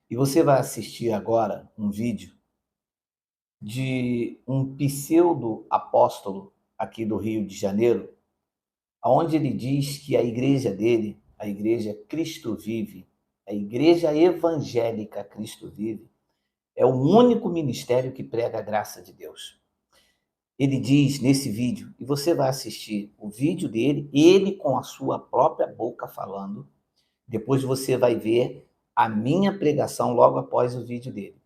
E você vai assistir agora um vídeo de um pseudo-apóstolo aqui do Rio de Janeiro, onde ele diz que a igreja dele, a igreja Cristo Vive, a igreja evangélica Cristo Vive, é o único ministério que prega a graça de Deus. Ele diz nesse vídeo, e você vai assistir o vídeo dele, ele com a sua própria boca falando, depois você vai ver a minha pregação logo após o vídeo dele.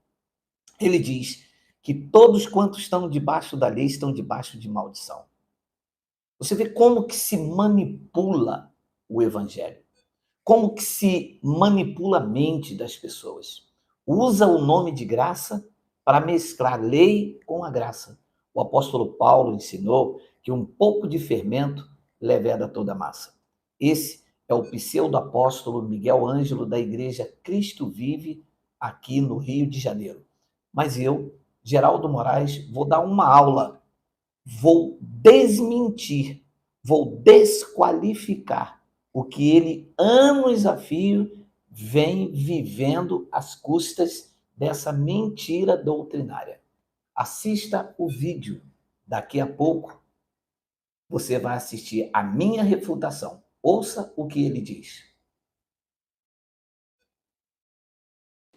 Ele diz que todos quantos estão debaixo da lei estão debaixo de maldição. Você vê como que se manipula o evangelho, como que se manipula a mente das pessoas. Usa o nome de graça para mesclar lei com a graça. O apóstolo Paulo ensinou que um pouco de fermento leveda toda a massa. Esse é o pseudo-apóstolo Miguel Ângelo da igreja Cristo Vive aqui no Rio de Janeiro. Mas eu, Geraldo Moraes, vou dar uma aula, vou desmentir, vou desqualificar o que ele, anos a fio, vem vivendo às custas dessa mentira doutrinária. Assista o vídeo. Daqui a pouco você vai assistir a minha refutação. Ouça o que ele diz.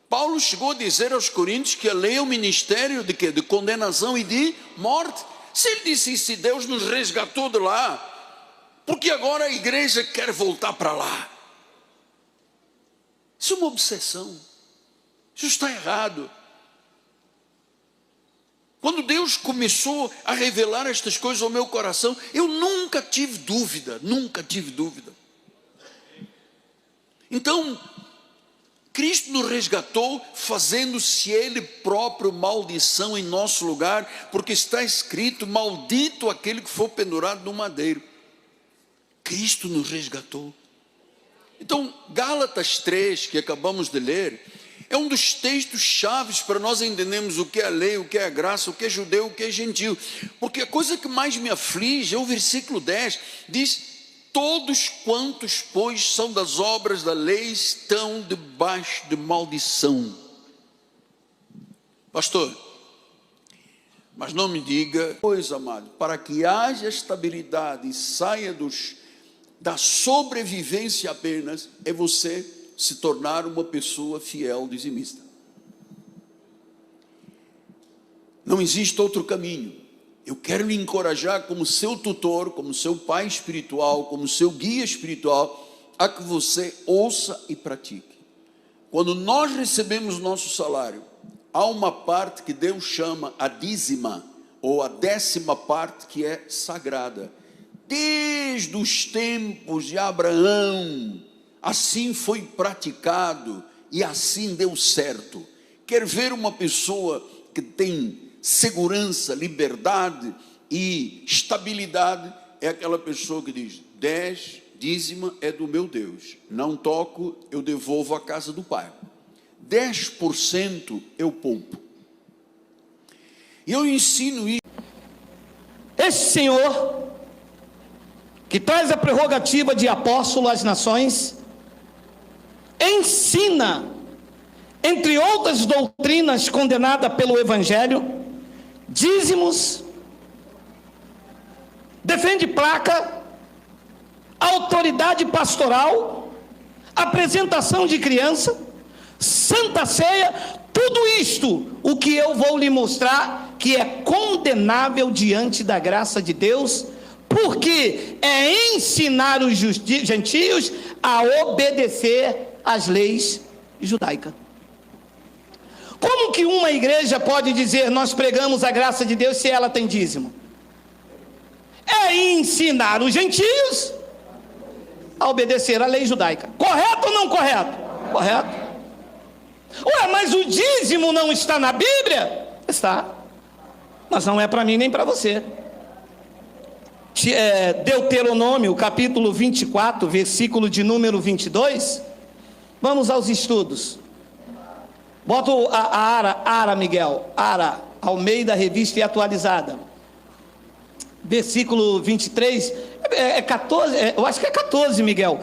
Paulo chegou a dizer aos coríntios que a lei é um ministério de quê? De condenação e de morte. Se ele disse isso, se Deus nos resgatou de lá, porque agora a igreja quer voltar para lá? Isso é uma obsessão. Isso está errado. Quando Deus começou a revelar estas coisas ao meu coração, eu nunca tive dúvida, nunca tive dúvida. Então, Cristo nos resgatou, fazendo-se Ele próprio maldição em nosso lugar, porque está escrito, maldito aquele que for pendurado no madeiro. Cristo nos resgatou. Então, Gálatas 3, que acabamos de ler, é um dos textos chaves para nós entendermos o que é a lei, o que é a graça, o que é judeu, o que é gentil. Porque a coisa que mais me aflige é o versículo 10, diz: todos quantos, pois, são das obras da lei, estão debaixo de maldição. Pastor, mas não me diga, pois, amado, para que haja estabilidade e saia da sobrevivência apenas, é você se tornar uma pessoa fiel dizimista. Não existe outro caminho. Eu quero lhe encorajar como seu tutor, como seu pai espiritual, como seu guia espiritual, a que você ouça e pratique. Quando nós recebemos nosso salário, há uma parte que Deus chama a dízima, ou a 10ª parte, que é sagrada. Desde os tempos de Abraão, assim foi praticado e assim deu certo. Quer ver uma pessoa que tem segurança, liberdade e estabilidade? É aquela pessoa que diz: 10 dízima é do meu Deus, não toco, eu devolvo à casa do Pai. 10% eu poupo. E eu ensino isso. Este Senhor, que traz a prerrogativa de apóstolo às nações, ensina, entre outras doutrinas condenadas pelo Evangelho, dízimos, defende placa, autoridade pastoral, apresentação de criança, santa ceia, tudo isto, o que eu vou lhe mostrar que é condenável diante da graça de Deus, porque é ensinar os gentios a obedecer às leis judaicas. Como que uma igreja pode dizer nós pregamos a graça de Deus se ela tem dízimo? É ensinar os gentios a obedecer à lei judaica. Correto ou não correto? Correto. Ué, mas o dízimo não está na Bíblia? Está. Mas não é para mim nem para você. Deuteronômio, capítulo 24, versículo de número 22. Vamos aos estudos. Bota a Ara, Miguel. Ara, Almeida, revista e atualizada. Versículo 23. 14, eu acho que é 14, Miguel.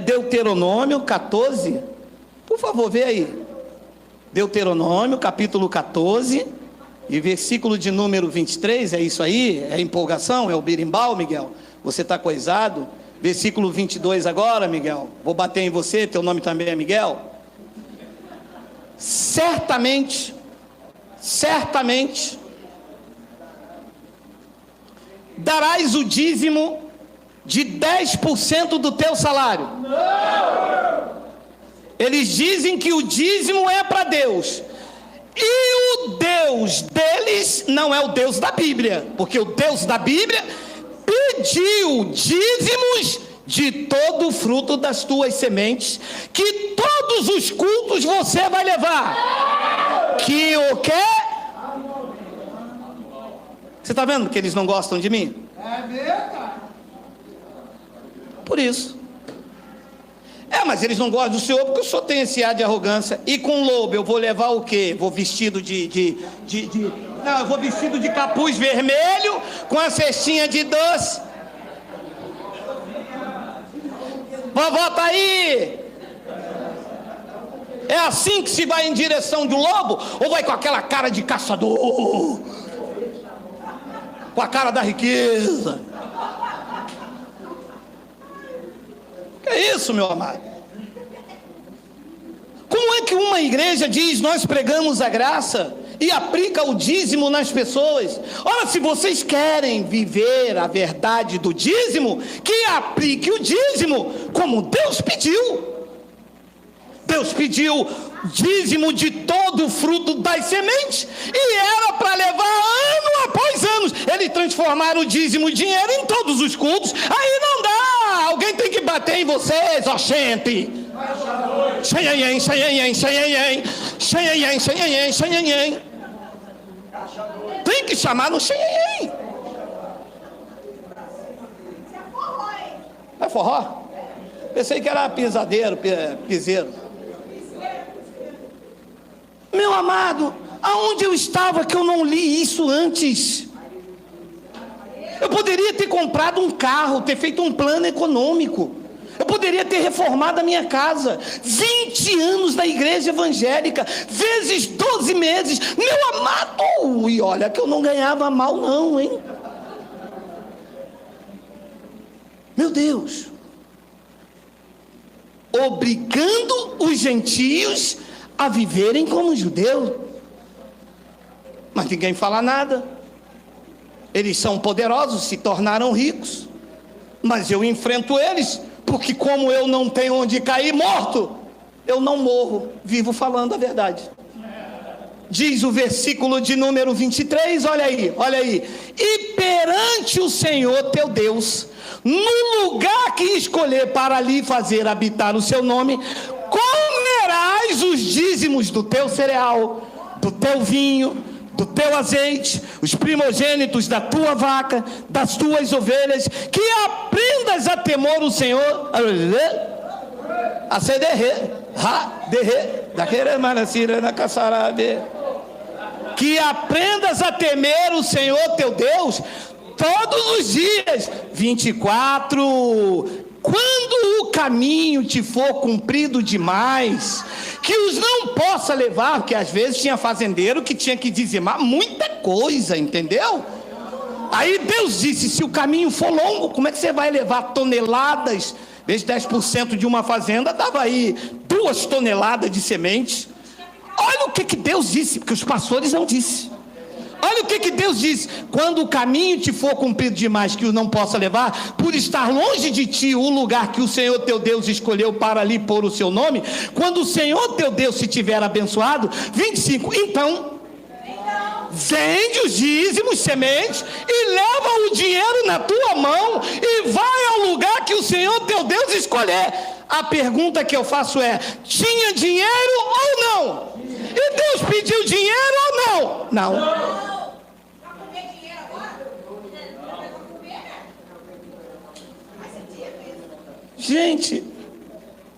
Deuteronômio 14. Por favor, vê aí. Deuteronômio, capítulo 14, e versículo de número 23, é isso aí? É empolgação? É o birimbau, Miguel? Você está coisado? Versículo 22 agora, Miguel. Vou bater em você, teu nome também é Miguel. Certamente, darás o dízimo de 10% do teu salário. Eles dizem que o dízimo é para Deus, e o Deus deles não é o Deus da Bíblia, porque o Deus da Bíblia pediu dízimos de todo o fruto das tuas sementes, que todos os cultos você vai levar. Que o quê? Você está vendo que eles não gostam de mim? É verdade. Por isso. Mas eles não gostam do senhor porque o senhor tem esse ar de arrogância. E com lobo eu vou levar o quê? Vou vestido não, eu vou vestido de capuz vermelho, com a cestinha de doce. Vovó tá aí. É assim que se vai em direção do lobo? Ou vai com aquela cara de caçador? Com a cara da riqueza? Que é isso, meu amado? Como é que uma igreja diz, nós pregamos a graça, e aplica o dízimo nas pessoas? Ora, se vocês querem viver a verdade do dízimo, que aplique o dízimo como Deus pediu. Deus pediu dízimo de todo o fruto das sementes, e era para levar ano após ano. Eles transformaram o dízimo em dinheiro em todos os cultos. Aí não dá. Alguém tem que bater em vocês, ó gente. Xanhanhém, xanhanhém, xanhanhém, xanhanhém, xanhanhém, xanhanhém. Tem que chamar no xanhanhém. É forró? Pensei que era pisadeiro, piseiro. Meu amado, aonde eu estava que eu não li isso antes? Eu poderia ter comprado um carro, ter feito um plano econômico. Eu poderia ter reformado a minha casa. 20 anos na igreja evangélica, vezes 12 meses. Meu amado, e olha que eu não ganhava mal não, hein? Meu Deus. Obrigando os gentios a viverem como judeus. Mas ninguém fala nada. Eles são poderosos, se tornaram ricos. Mas eu enfrento eles, porque como eu não tenho onde cair morto, eu não morro, vivo falando a verdade. Diz o versículo de número 23, olha aí. E perante o Senhor teu Deus, no lugar que escolher para ali fazer habitar o seu nome, comerás os dízimos do teu cereal, do teu vinho, do teu azeite, os primogênitos da tua vaca, das tuas ovelhas, que aprendas a temor o Senhor, a se que aprendas a temer o Senhor teu Deus todos os dias. 24. Quando o caminho te for comprido demais, que os não possa levar, porque às vezes tinha fazendeiro que tinha que dizimar muita coisa, entendeu? Aí Deus disse, se o caminho for longo, como é que você vai levar toneladas? Vezes 10% de uma fazenda, dava aí 2 toneladas de sementes. Olha o que Deus disse, porque os pastores não disseram. Olha o que Deus diz: quando o caminho te for comprido demais, que o não possa levar, por estar longe de ti o lugar que o Senhor teu Deus escolheu para ali pôr o seu nome, quando o Senhor teu Deus se tiver abençoado, 25, então vende os dízimos, sementes, e leva o dinheiro na tua mão, e vai ao lugar que o Senhor teu Deus escolher. A pergunta que eu faço é: tinha dinheiro ou não? E Deus pediu dinheiro ou não? Não. Gente,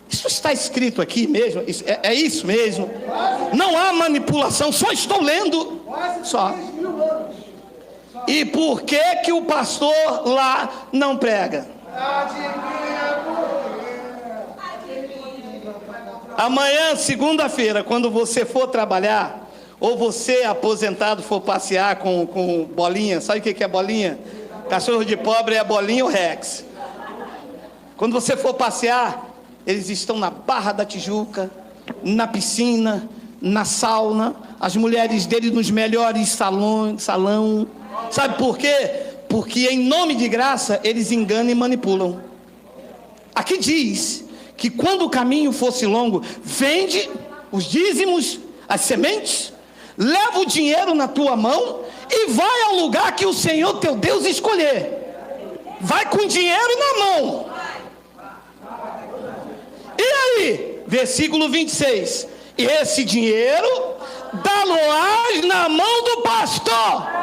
isso está escrito aqui mesmo? É isso mesmo? Não há manipulação, só estou lendo. Só. E por que o pastor lá não prega? Amanhã, segunda-feira, quando você for trabalhar, ou você, aposentado, for passear com bolinha, sabe o que é bolinha? Cachorro de pobre é a bolinha ou Rex. Quando você for passear, eles estão na Barra da Tijuca, na piscina, na sauna, as mulheres dele nos melhores salão. Sabe por quê? Porque em nome de graça, eles enganam e manipulam. Aqui diz que quando o caminho fosse longo, vende os dízimos, as sementes, leva o dinheiro na tua mão e vai ao lugar que o Senhor teu Deus escolher. Vai com dinheiro na mão. E aí, versículo 26, esse dinheiro dá-lo-ás na mão do pastor.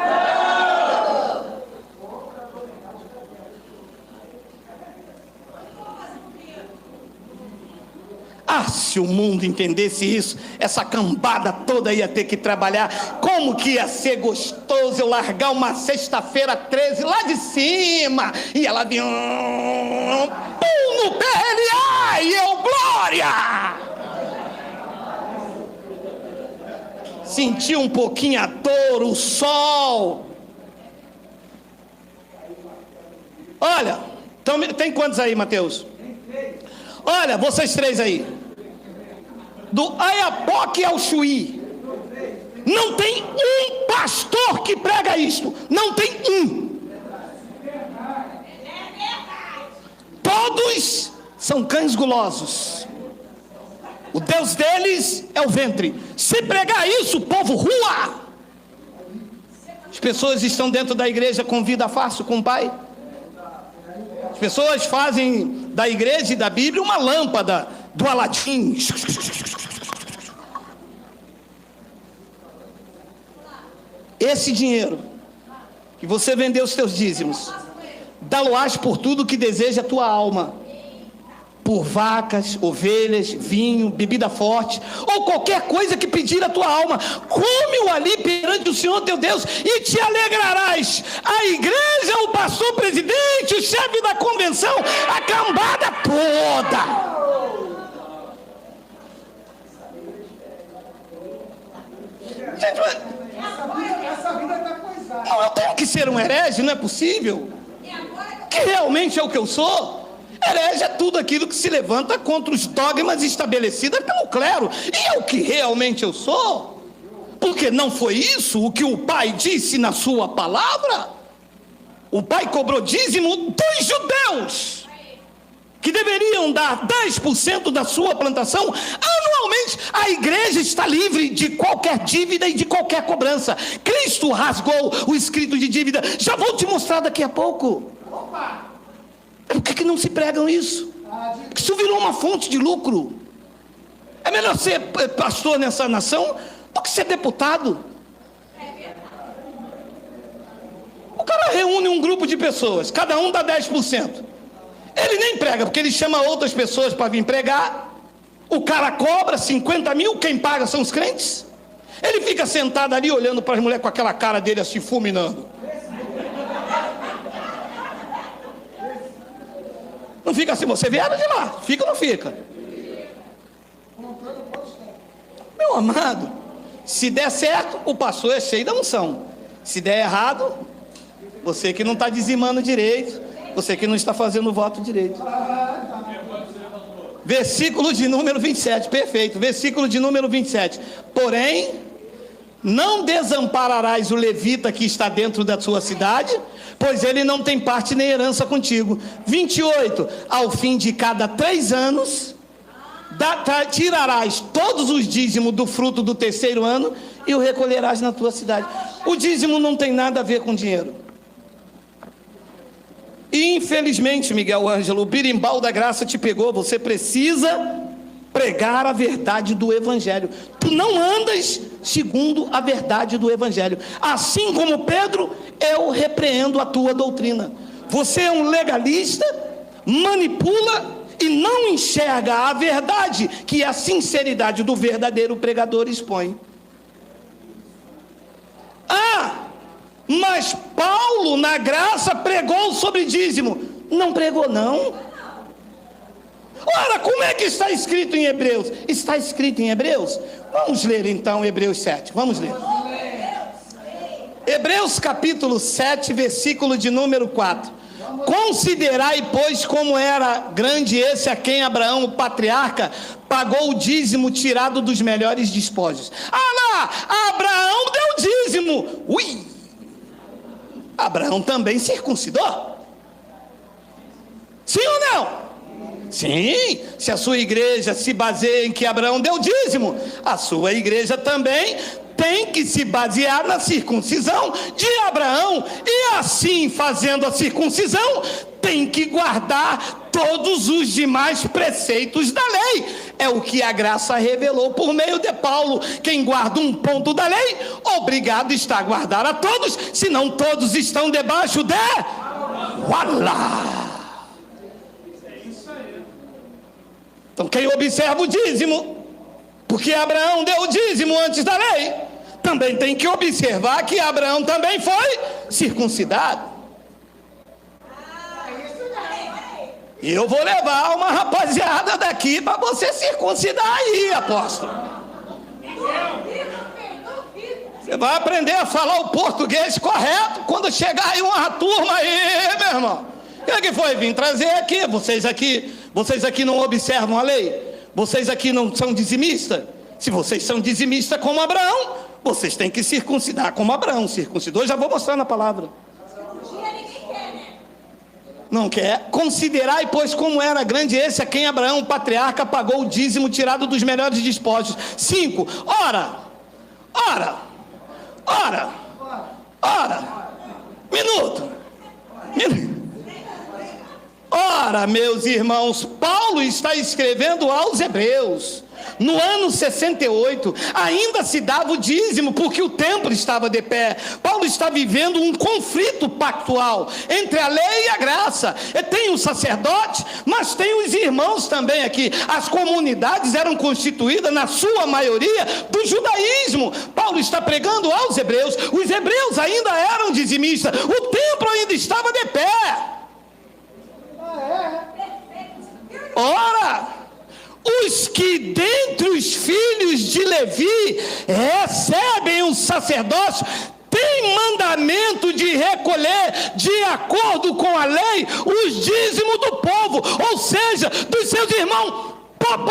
Ah, se o mundo entendesse isso, essa cambada toda ia ter que trabalhar. Como que ia ser gostoso eu largar uma sexta-feira 13 lá de cima, e ela vinha pum no PLA, e eu, glória! Senti um pouquinho a dor, o sol. Olha, então, tem quantos aí, Mateus? Olha, vocês três aí. Do Ayapoque ao Chuí, não tem um pastor que prega isto. Não tem um. Todos são cães gulosos. O Deus deles é o ventre. Se pregar isso, o povo rua. As pessoas estão dentro da igreja com vida fácil com o Pai. As pessoas fazem da igreja e da Bíblia uma lâmpada do Aladim. Esse dinheiro que você vendeu os teus dízimos, dá-lo-ás por tudo que deseja a tua alma, por vacas, ovelhas, vinho, bebida forte, ou qualquer coisa que pedir a tua alma. Come-o ali perante o Senhor teu Deus e te alegrarás. A igreja, o pastor presidente, o chefe da convenção, a cambada toda. Gente, essa vida está coisada. Não, eu tenho que ser um herege, não é possível. Que realmente é o que eu sou. Herege é tudo aquilo que se levanta contra os dogmas estabelecidos pelo clero. E é o que realmente eu sou. Porque não foi isso o que o Pai disse na sua palavra? O Pai cobrou dízimo dos judeus, que deveriam dar 10% da sua plantação anualmente. A igreja está livre de qualquer dívida e de qualquer cobrança. Cristo rasgou o escrito de dívida. Já vou te mostrar daqui a pouco. Por que não se pregam isso? Porque isso virou uma fonte de lucro. É melhor ser pastor nessa nação do que ser deputado. O cara reúne um grupo de pessoas, cada um dá 10%. Ele nem prega, porque ele chama outras pessoas para vir pregar. O cara cobra 50 mil, quem paga são os crentes. Ele fica sentado ali olhando para as mulheres com aquela cara dele assim, fulminando. Não fica assim, você vieram de lá, fica ou não fica? Meu amado, se der certo, o pastor é cheio da unção. Se der errado, você que não está dizimando direito, você que não está fazendo o voto direito. Versículo de número 27, perfeito. Versículo de número 27. Porém, não desampararás o levita que está dentro da sua cidade, pois ele não tem parte nem herança contigo. 28. Ao fim de cada 3 anos, tirarás todos os dízimos do fruto do 3º ano e o recolherás na tua cidade. O dízimo não tem nada a ver com dinheiro. E infelizmente, Miguel Ângelo, o birimbau da graça te pegou. Você precisa pregar a verdade do evangelho. Tu não andas segundo a verdade do evangelho. Assim como Pedro, eu repreendo a tua doutrina. Você é um legalista, manipula e não enxerga a verdade que a sinceridade do verdadeiro pregador expõe. Mas Paulo, na graça, pregou sobre dízimo. Não pregou, não. Ora, como é que está escrito em Hebreus? Está escrito em Hebreus? Vamos ler então Hebreus 7, vamos ler. Hebreus capítulo 7, versículo de número 4. Considerai, pois, como era grande esse a quem Abraão, o patriarca, pagou o dízimo tirado dos melhores despojos. Ah lá, Abraão deu dízimo. Ui! Abraão também circuncidou? Sim ou não? Sim, se a sua igreja se baseia em que Abraão deu dízimo, a sua igreja também tem que se basear na circuncisão de Abraão, e assim, fazendo a circuncisão, tem que guardar todos os demais preceitos da lei. É o que a graça revelou por meio de Paulo. Quem guarda um ponto da lei, obrigado está a guardar a todos, senão todos estão debaixo de Wallah. Então quem observa o dízimo, porque Abraão deu o dízimo antes da lei, também tem que observar que Abraão também foi circuncidado. E eu vou levar uma rapaziada daqui para você circuncidar aí, apóstolo. Você vai aprender a falar o português correto quando chegar aí uma turma aí, meu irmão. O que foi? Vim trazer aqui. Vocês aqui não observam a lei? Vocês aqui não são dizimistas? Se vocês são dizimistas como Abraão, vocês têm que circuncidar como Abraão circuncidou. Já vou mostrar na palavra. Não quer? Considerai, pois, como era grande esse a quem Abraão, o patriarca, pagou o dízimo tirado dos melhores despojos. 5. Ora. Minuto. Ora, meus irmãos, Paulo está escrevendo aos Hebreus. No ano 68, ainda se dava o dízimo, porque o templo estava de pé. Paulo está vivendo um conflito pactual entre a lei e a graça. E tem o sacerdote, mas tem os irmãos também aqui. As comunidades eram constituídas, na sua maioria, do judaísmo. Paulo está pregando aos hebreus. Os hebreus ainda eram dizimistas. O templo ainda estava de pé. Ora, os que dentre os filhos de Levi recebem o sacerdócio têm mandamento de recolher, de acordo com a lei, os dízimos do povo, ou seja, dos seus irmãos. Pode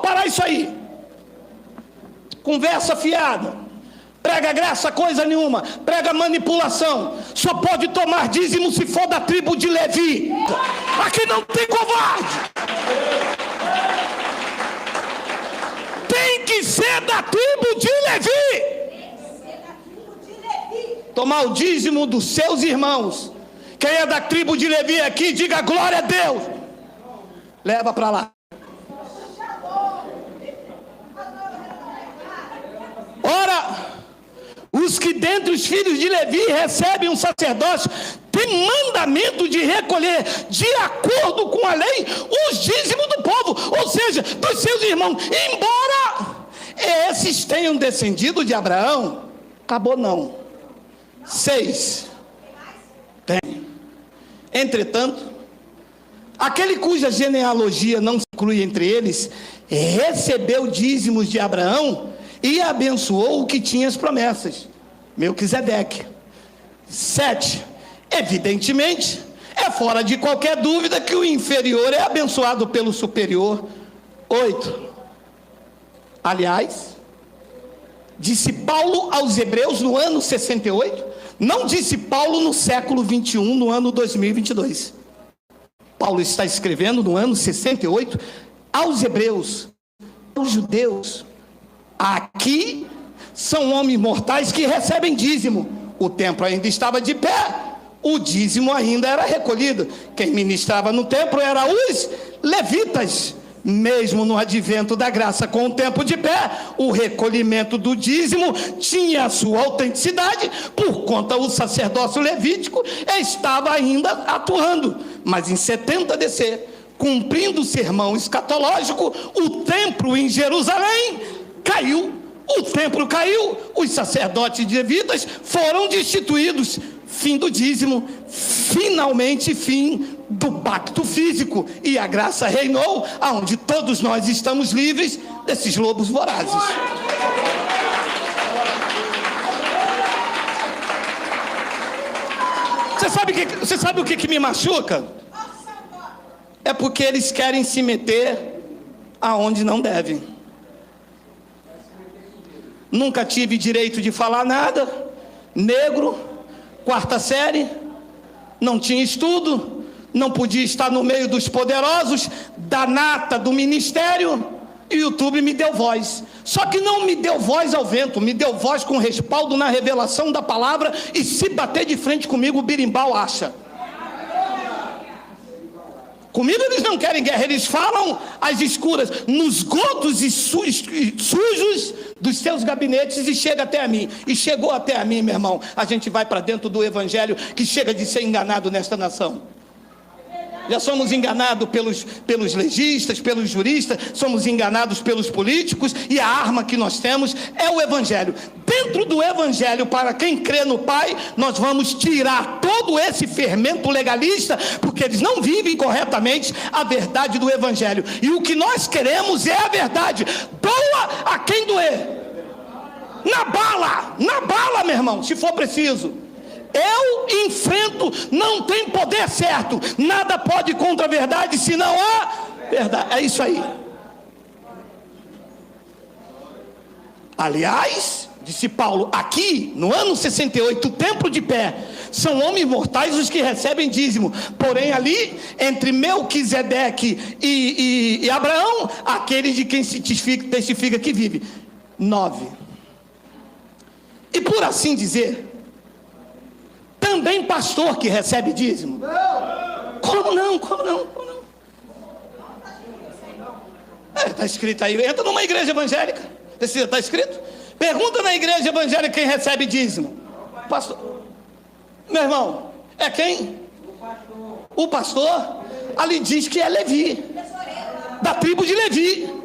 parar isso aí. Conversa fiada. Prega graça, coisa nenhuma. Prega manipulação. Só pode tomar dízimo se for da tribo de Levi. Aqui não tem covarde. Tem que ser da tribo de Levi. Tomar o dízimo dos seus irmãos. Quem é da tribo de Levi aqui, diga glória a Deus. Leva para lá. Ora, os que dentre os filhos de Levi recebem um sacerdócio têm mandamento de recolher, de acordo com a lei, os dízimos do povo, ou seja, dos seus irmãos. Embora esses tenham descendido de Abraão, acabou não. 6. Tem. Entretanto, aquele cuja genealogia não se inclui entre eles, recebeu dízimos de Abraão e abençoou o que tinha as promessas, Melquisedeque. 7. Evidentemente, é fora de qualquer dúvida que o inferior é abençoado pelo superior. 8. Aliás, disse Paulo aos Hebreus no ano 68, não disse Paulo no século 21, no ano 2022. Paulo está escrevendo no ano 68 aos Hebreus, aos judeus. Aqui são homens mortais que recebem dízimo. O templo ainda estava de pé, o dízimo ainda era recolhido. Quem ministrava no templo eram os levitas. Mesmo no advento da graça, com o templo de pé, o recolhimento do dízimo tinha a sua autenticidade, por conta do sacerdócio levítico estava ainda atuando. Mas em 70 DC, cumprindo o sermão escatológico, o templo em Jerusalém caiu. O templo caiu, os sacerdotes levitas foram destituídos. Fim do dízimo, finalmente fim do pacto físico, e a graça reinou, aonde todos nós estamos livres desses lobos vorazes. Você sabe o que me machuca? É porque eles querem se meter aonde não devem. Nunca tive direito de falar nada, negro, quarta série, não tinha estudo, não podia estar no meio dos poderosos, da nata do ministério, e o YouTube me deu voz. Só que não me deu voz ao vento, me deu voz com respaldo na revelação da palavra, e se bater de frente comigo, o birimbau acha. Comigo eles não querem guerra, eles falam às escuras, nos gotos e sujos dos seus gabinetes, e chega até a mim. E chegou até a mim, meu irmão. A gente vai para dentro do evangelho, que chega de ser enganado nesta nação. Já somos enganados pelos legistas, pelos juristas, somos enganados pelos políticos, e a arma que nós temos é o evangelho. Dentro do evangelho, para quem crê no Pai, nós vamos tirar todo esse fermento legalista, porque eles não vivem corretamente a verdade do evangelho. E o que nós queremos é a verdade. Doa a quem doer. Na bala, meu irmão, se for preciso. Eu enfrento, não tem poder certo, nada pode contra a verdade, senão a verdade. É isso aí. Aliás, disse Paulo, aqui no ano 68, o templo de pé, são homens mortais os que recebem dízimo, porém ali, entre Melquisedeque e Abraão, aquele de quem se testifica que vive. 9. E por assim dizer, também pastor que recebe dízimo. Como não? Está escrito aí. Entra numa igreja evangélica. Está escrito? Pergunta na igreja evangélica quem recebe dízimo. Pastor. Meu irmão, é quem? O pastor. Ali diz que é Levi, da tribo de Levi.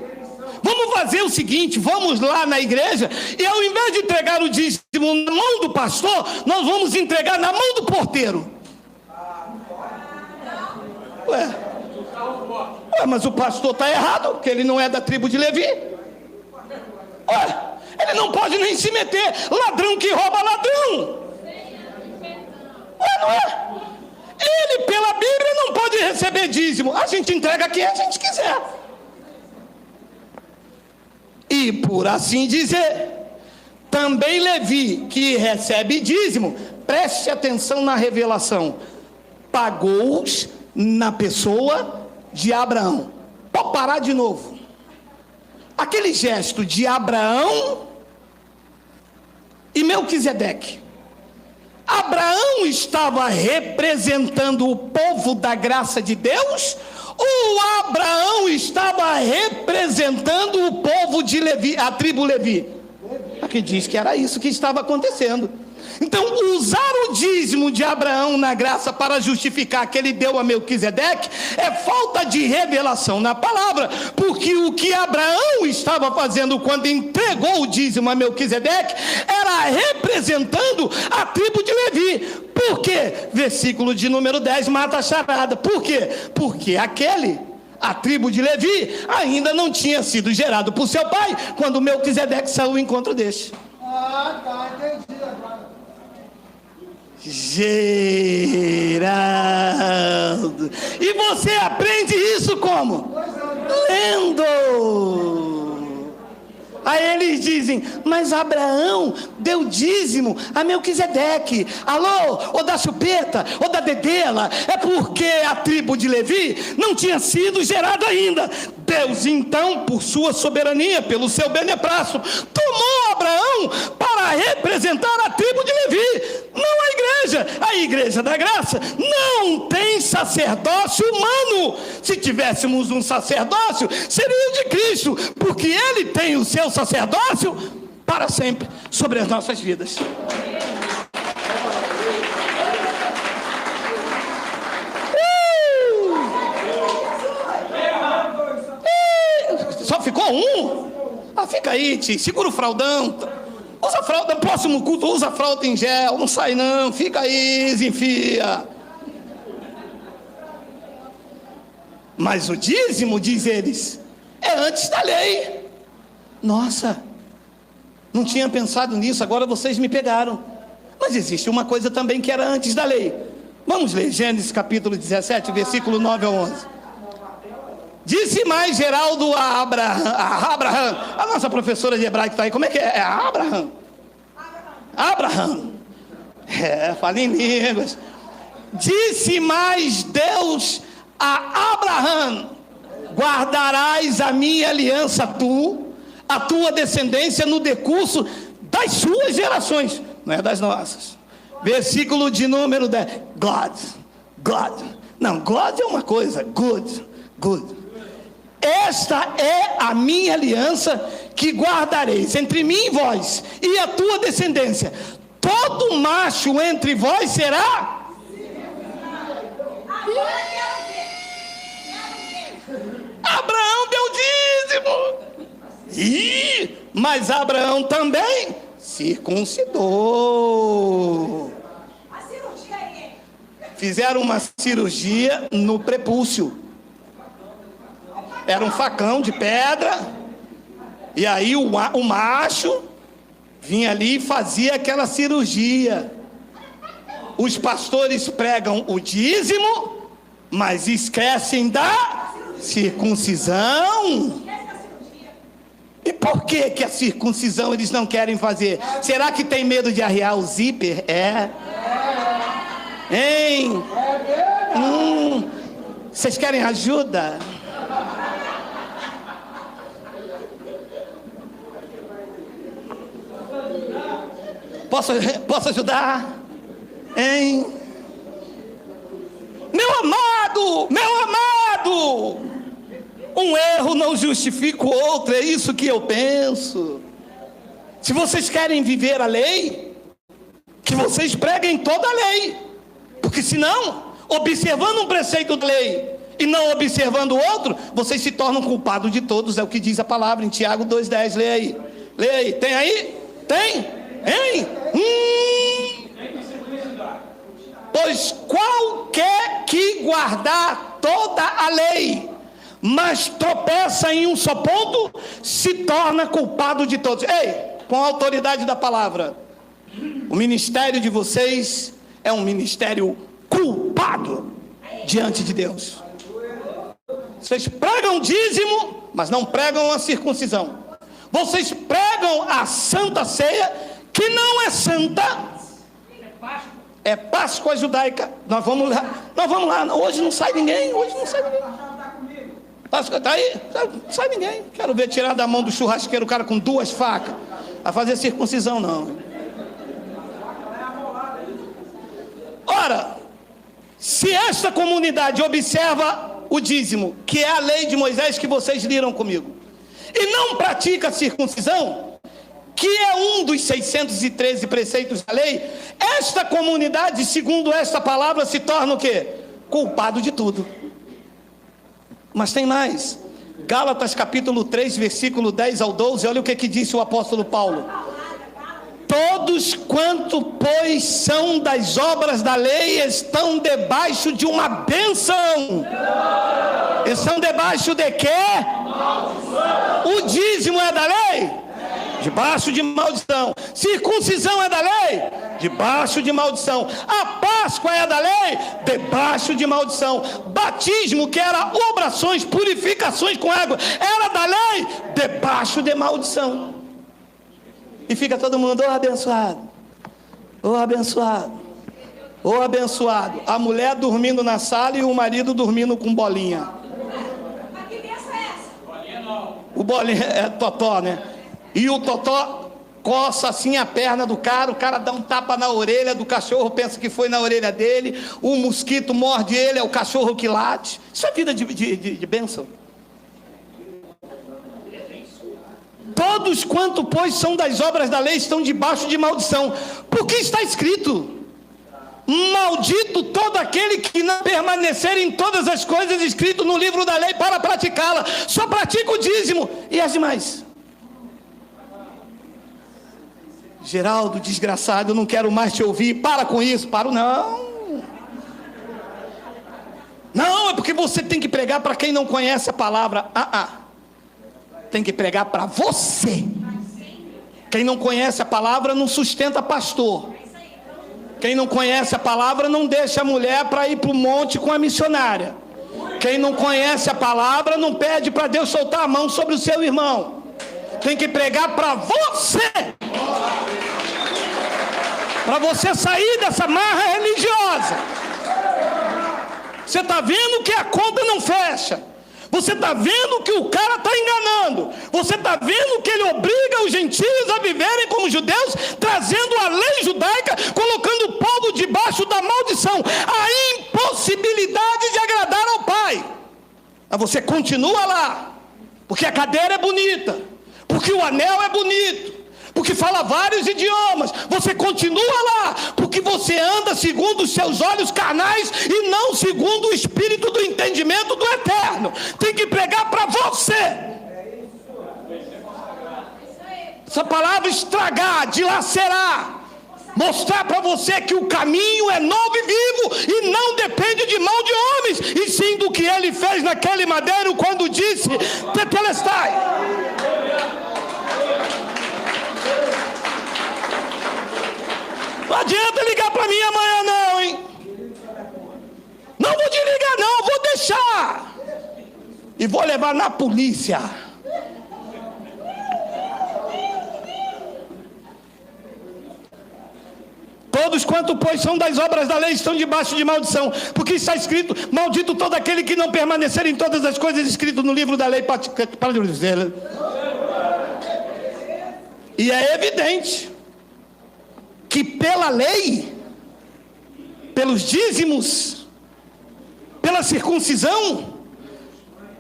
Vamos fazer o seguinte, vamos lá na igreja, e ao invés de entregar o dízimo na mão do pastor, nós vamos entregar na mão do porteiro. Ué, mas o pastor está errado, porque ele não é da tribo de Levi. Ué, ele não pode nem se meter. Ladrão que rouba ladrão. Ué, não é? Ele, pela Bíblia, não pode receber dízimo. A gente entrega quem a gente quiser. E por assim dizer, também Levi, que recebe dízimo, preste atenção na revelação, pagou-os na pessoa de Abraão. Pode parar de novo. Aquele gesto de Abraão e Melquisedeque. Abraão estava representando o povo da graça de Deus, ou Abraão estava representando o povo de Levi, a tribo Levi? Aqui diz que era isso que estava acontecendo. Então, usar o dízimo de Abraão na graça para justificar que ele deu a Melquisedeque é falta de revelação na palavra, porque o que Abraão estava fazendo quando entregou o dízimo a Melquisedeque era representando a tribo de Levi. Por quê? Versículo de número 10 mata a charada. Por quê? Porque a tribo de Levi ainda não tinha sido gerado por seu pai quando Melquisedeque saiu ao encontro deste. Entendi agora. Geraldo. E você aprende isso como? Lendo. Aí eles dizem, mas Abraão deu dízimo a Melquisedeque. Alô, ou da chupeta, ou da dedela. É porque a tribo de Levi não tinha sido gerada ainda. Deus então, por sua soberania, pelo seu beneplácito, tomou Abraão para representar a tribo de Levi, não a igreja. A igreja da graça não tem sacerdócio humano. Se tivéssemos um sacerdócio, seria o de Cristo, porque ele tem o seu sacerdócio para sempre sobre as nossas vidas. Só ficou um? Ah, fica aí, tio. Segura o fraldão. Usa a fralda, no próximo culto, usa a fralda em gel. Não sai não, fica aí, enfia. Mas o dízimo, diz eles, é antes da lei. Nossa, não tinha pensado nisso, agora vocês me pegaram. Mas existe uma coisa também que era antes da lei. Vamos ler Gênesis capítulo 17, versículo 9 ao 11. Disse mais Geraldo a Abraham, a nossa professora de hebraico está aí, como é que é? É Abraham? Abraham. Fala em línguas. Disse mais Deus a Abraham: guardarás a minha aliança, a tua descendência, no decurso das suas gerações, não é das nossas. Versículo de número 10. God. Não, God é uma coisa, good. Esta é a minha aliança que guardareis entre mim e vós e a tua descendência. Todo macho entre vós será... Abraão deu dízimo. Mas Abraão também circuncidou. Fizeram uma cirurgia no prepúcio. Era um facão de pedra. E aí o macho vinha ali e fazia aquela cirurgia. Os pastores pregam o dízimo, mas esquecem da circuncisão. E por que a circuncisão eles não querem fazer? Será que tem medo de arriar o zíper? Hein? Vocês querem ajuda? Posso ajudar? Hein? Meu amado, um erro não justifica o outro, é isso que eu penso. Se vocês querem viver a lei, que vocês preguem toda a lei, porque senão, observando um preceito da lei e não observando o outro, vocês se tornam culpados de todos, é o que diz a palavra em Tiago 2,10. Leia aí, tem aí? Tem? Hein? Pois qualquer que guardar toda a lei, mas tropeça em um só ponto, se torna culpado de todos. Ei, com a autoridade da palavra, o ministério de vocês é um ministério culpado diante de Deus. Vocês pregam dízimo, mas não pregam a circuncisão. Vocês pregam a Santa Ceia, que não é santa, é Páscoa judaica. Nós vamos lá. Hoje não sai ninguém. Páscoa está aí? Não sai ninguém. Quero ver tirar da mão do churrasqueiro o cara com 2 facas a fazer circuncisão, não. Ora, se esta comunidade observa o dízimo, que é a lei de Moisés que vocês liram comigo, e não pratica a circuncisão, que é um dos 613 preceitos da lei, esta comunidade, segundo esta palavra, se torna o quê? Culpado de tudo. Mas tem mais. Gálatas capítulo 3, versículo 10 ao 12, olha o que disse o apóstolo Paulo. Todos quanto, pois, são das obras da lei, estão debaixo de uma bênção. Estão debaixo de quê? O dízimo é da lei? Debaixo de maldição. Circuncisão é da lei? Debaixo de maldição. A Páscoa é da lei? Debaixo de maldição. Batismo, que era obrações, purificações com água, era da lei? Debaixo de maldição. E fica todo mundo, abençoado, abençoado. A mulher dormindo na sala e o marido dormindo com bolinha. Mas que benção é essa? Bolinha não. O bolinha é totó, né? E o totó coça assim a perna do cara, o cara dá um tapa na orelha do cachorro, pensa que foi na orelha dele, o mosquito morde ele, é o cachorro que late. Isso é vida de bênção. Todos quanto, pois, são das obras da lei, estão debaixo de maldição. Porque está escrito: maldito todo aquele que não permanecer em todas as coisas escritas no livro da lei para praticá-la. Só pratica o dízimo e as demais. Geraldo, desgraçado, eu não quero mais te ouvir. Para com isso. Paro não. Não, é porque você tem que pregar para quem não conhece a palavra. Tem que pregar para você. Quem não conhece a palavra não sustenta pastor. Quem não conhece a palavra não deixa a mulher para ir para o monte com a missionária. Quem não conhece a palavra não pede para Deus soltar a mão sobre o seu irmão. Tem que pregar para você. Para você sair dessa marra religiosa. Você está vendo que a conta não fecha. Você está vendo que o cara está enganando. Você está vendo que ele obriga os gentios a viverem como judeus, trazendo a lei judaica, colocando o povo debaixo da maldição, a impossibilidade de agradar ao Pai. Mas você continua lá, porque a cadeira é bonita, porque o anel é bonito, porque fala vários idiomas. Você continua lá, porque você anda segundo os seus olhos carnais e não segundo o espírito do entendimento do eterno. Tem que pregar para você. Essa palavra estragar, dilacerar, mostrar para você que o caminho é novo e vivo e não depende de mão de homens, e sim do que ele fez naquele madeiro quando disse: Tetelestai. Não adianta ligar para mim amanhã não, hein? Não vou desligar não, vou deixar. E vou levar na polícia. Todos quanto, pois, são das obras da lei estão debaixo de maldição. Porque está escrito: maldito todo aquele que não permanecer em todas as coisas escritas no livro da lei. Para de dizer. E é evidente que pela lei, pelos dízimos, pela circuncisão,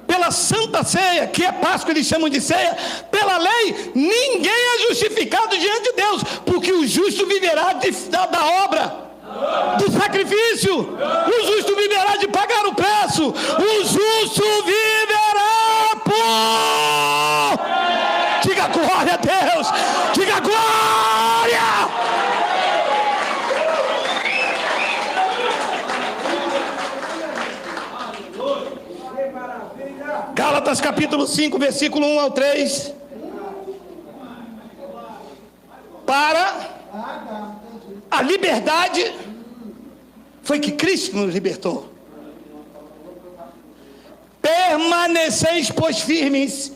pela santa ceia, que é Páscoa, eles chamam de ceia, pela lei, ninguém é justificado diante de Deus, porque o justo viverá da obra, do sacrifício. O justo viverá de pagar o preço. O justo viverá por... Diga glória a Deus, diga glória. Gálatas capítulo 5, versículo 1 ao 3. Para a liberdade foi que Cristo nos libertou. Permaneceis, pois, firmes,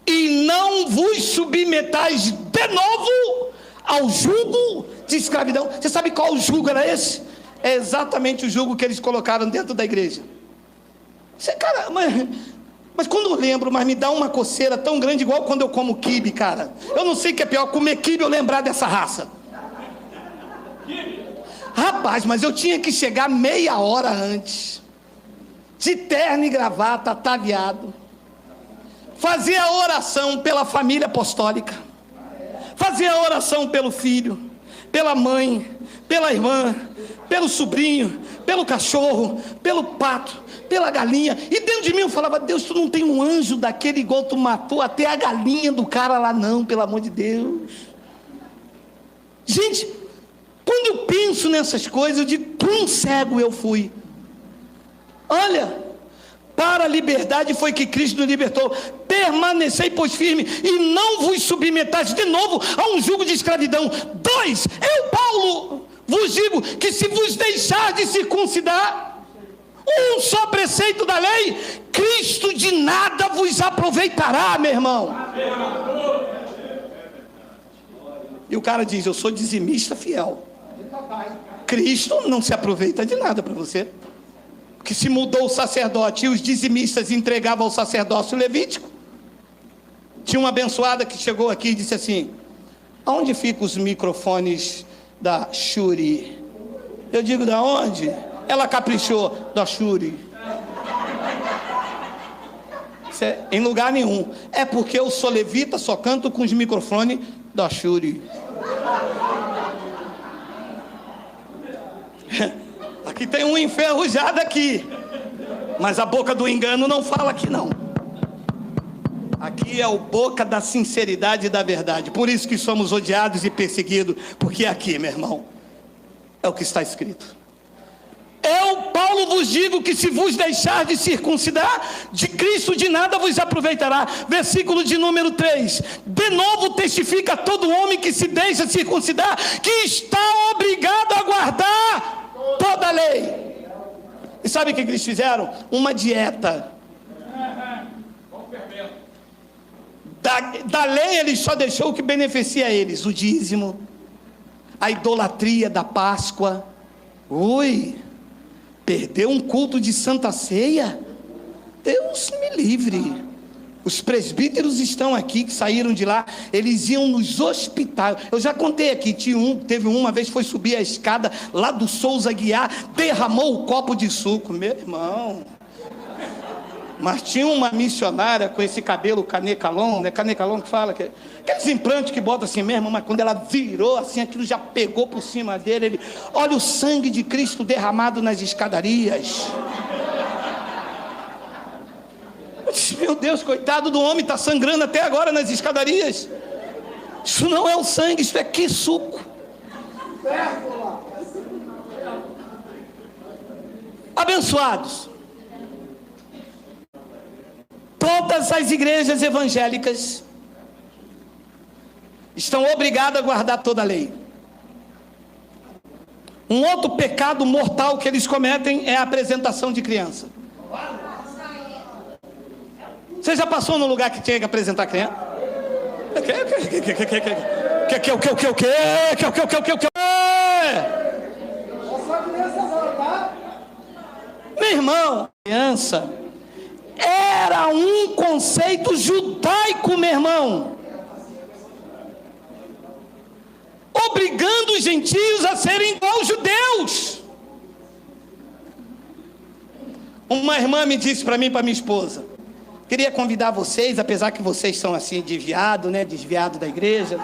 e não vos submetais de novo ao jugo de escravidão. Você sabe qual jugo era esse? É exatamente o jugo que eles colocaram dentro da igreja. Você, cara, mas quando eu lembro, mas me dá uma coceira tão grande, igual quando eu como quibe, cara. Eu não sei o que é pior, comer quibe ou lembrar dessa raça. Rapaz, mas eu tinha que chegar meia hora antes, de terno e gravata, ataviado, fazer a oração pela família apostólica, fazer a oração pelo filho, pela mãe, pela irmã, pelo sobrinho, pelo cachorro, pelo pato, pela galinha. E dentro de mim eu falava: Deus, tu não tem um anjo daquele igual tu matou até a galinha do cara lá não, pelo amor de Deus. Gente, quando eu penso nessas coisas, eu digo: quão cego eu fui. Olha, para a liberdade foi que Cristo nos libertou. Permanecei, pois, firme, e não vos submetais de novo a um jugo de escravidão. 2, eu, Paulo, vos digo que se vos deixar de circuncidar um só preceito da lei, Cristo de nada vos aproveitará, meu irmão. E o cara diz: eu sou dizimista fiel. Cristo não se aproveita de nada para você. Porque se mudou o sacerdote e os dizimistas entregavam ao sacerdócio levítico. Tinha uma abençoada que chegou aqui e disse assim: aonde ficam os microfones da Shuri? Eu digo: da onde? Ela caprichou: da Shuri. Isso é em lugar nenhum. É porque eu sou levita, só canto com os microfones da Shuri. Aqui tem um enferrujado aqui, mas a boca do engano não fala aqui não. Aqui é o boca da sinceridade e da verdade. Por isso que somos odiados e perseguidos, porque aqui, meu irmão, é o que está escrito. Paulo vos digo que se vos deixar de circuncidar, de Cristo de nada vos aproveitará. Versículo de número 3. De novo testifica todo homem que se deixa circuncidar, que está obrigado a guardar toda a lei. E sabe o que eles fizeram? Uma dieta. Da lei ele só deixou o que beneficia eles: o dízimo, a idolatria da Páscoa. Perdeu um culto de Santa Ceia? Deus me livre. Os presbíteros estão aqui, que saíram de lá, eles iam nos hospitais. Eu já contei aqui, teve uma vez, foi subir a escada lá do Souza Guiar, derramou o copo de suco. Meu irmão. Mas tinha uma missionária com esse cabelo canecalon, né? Canecalon que fala, aqueles implantes que bota assim mesmo, mas quando ela virou assim, aquilo já pegou por cima dele. Olha o sangue de Cristo derramado nas escadarias. Eu disse, meu Deus, coitado do homem, está sangrando até agora nas escadarias. Isso não é o sangue, isso é que suco. Abençoados. Todas as igrejas evangélicas estão obrigadas a guardar toda a lei. Um outro pecado mortal que eles cometem é a apresentação de criança. Você já passou no lugar que tinha que apresentar criança? Meu irmão, criança era um conceito judaico, meu irmão, obrigando os gentios a serem igual aos judeus. Uma irmã me disse para mim, para minha esposa: queria convidar vocês, apesar que vocês são assim desviados, né, desviados da igreja,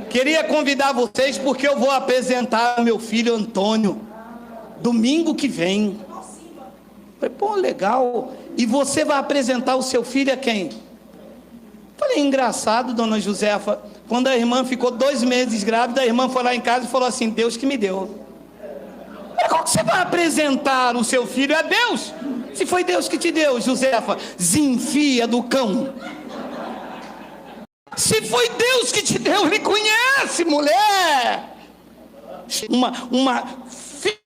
queria convidar vocês porque eu vou apresentar o meu filho Antônio domingo que vem. Falei, pô, legal. E você vai apresentar o seu filho a quem? Falei, engraçado, dona Josefa. Quando a irmã ficou 2 meses grávida, a irmã foi lá em casa e falou assim: Deus que me deu. Qual que você vai apresentar o seu filho? É Deus. Se foi Deus que te deu, Josefa, zinfia do cão. Se foi Deus que te deu, reconhece, mulher. Uma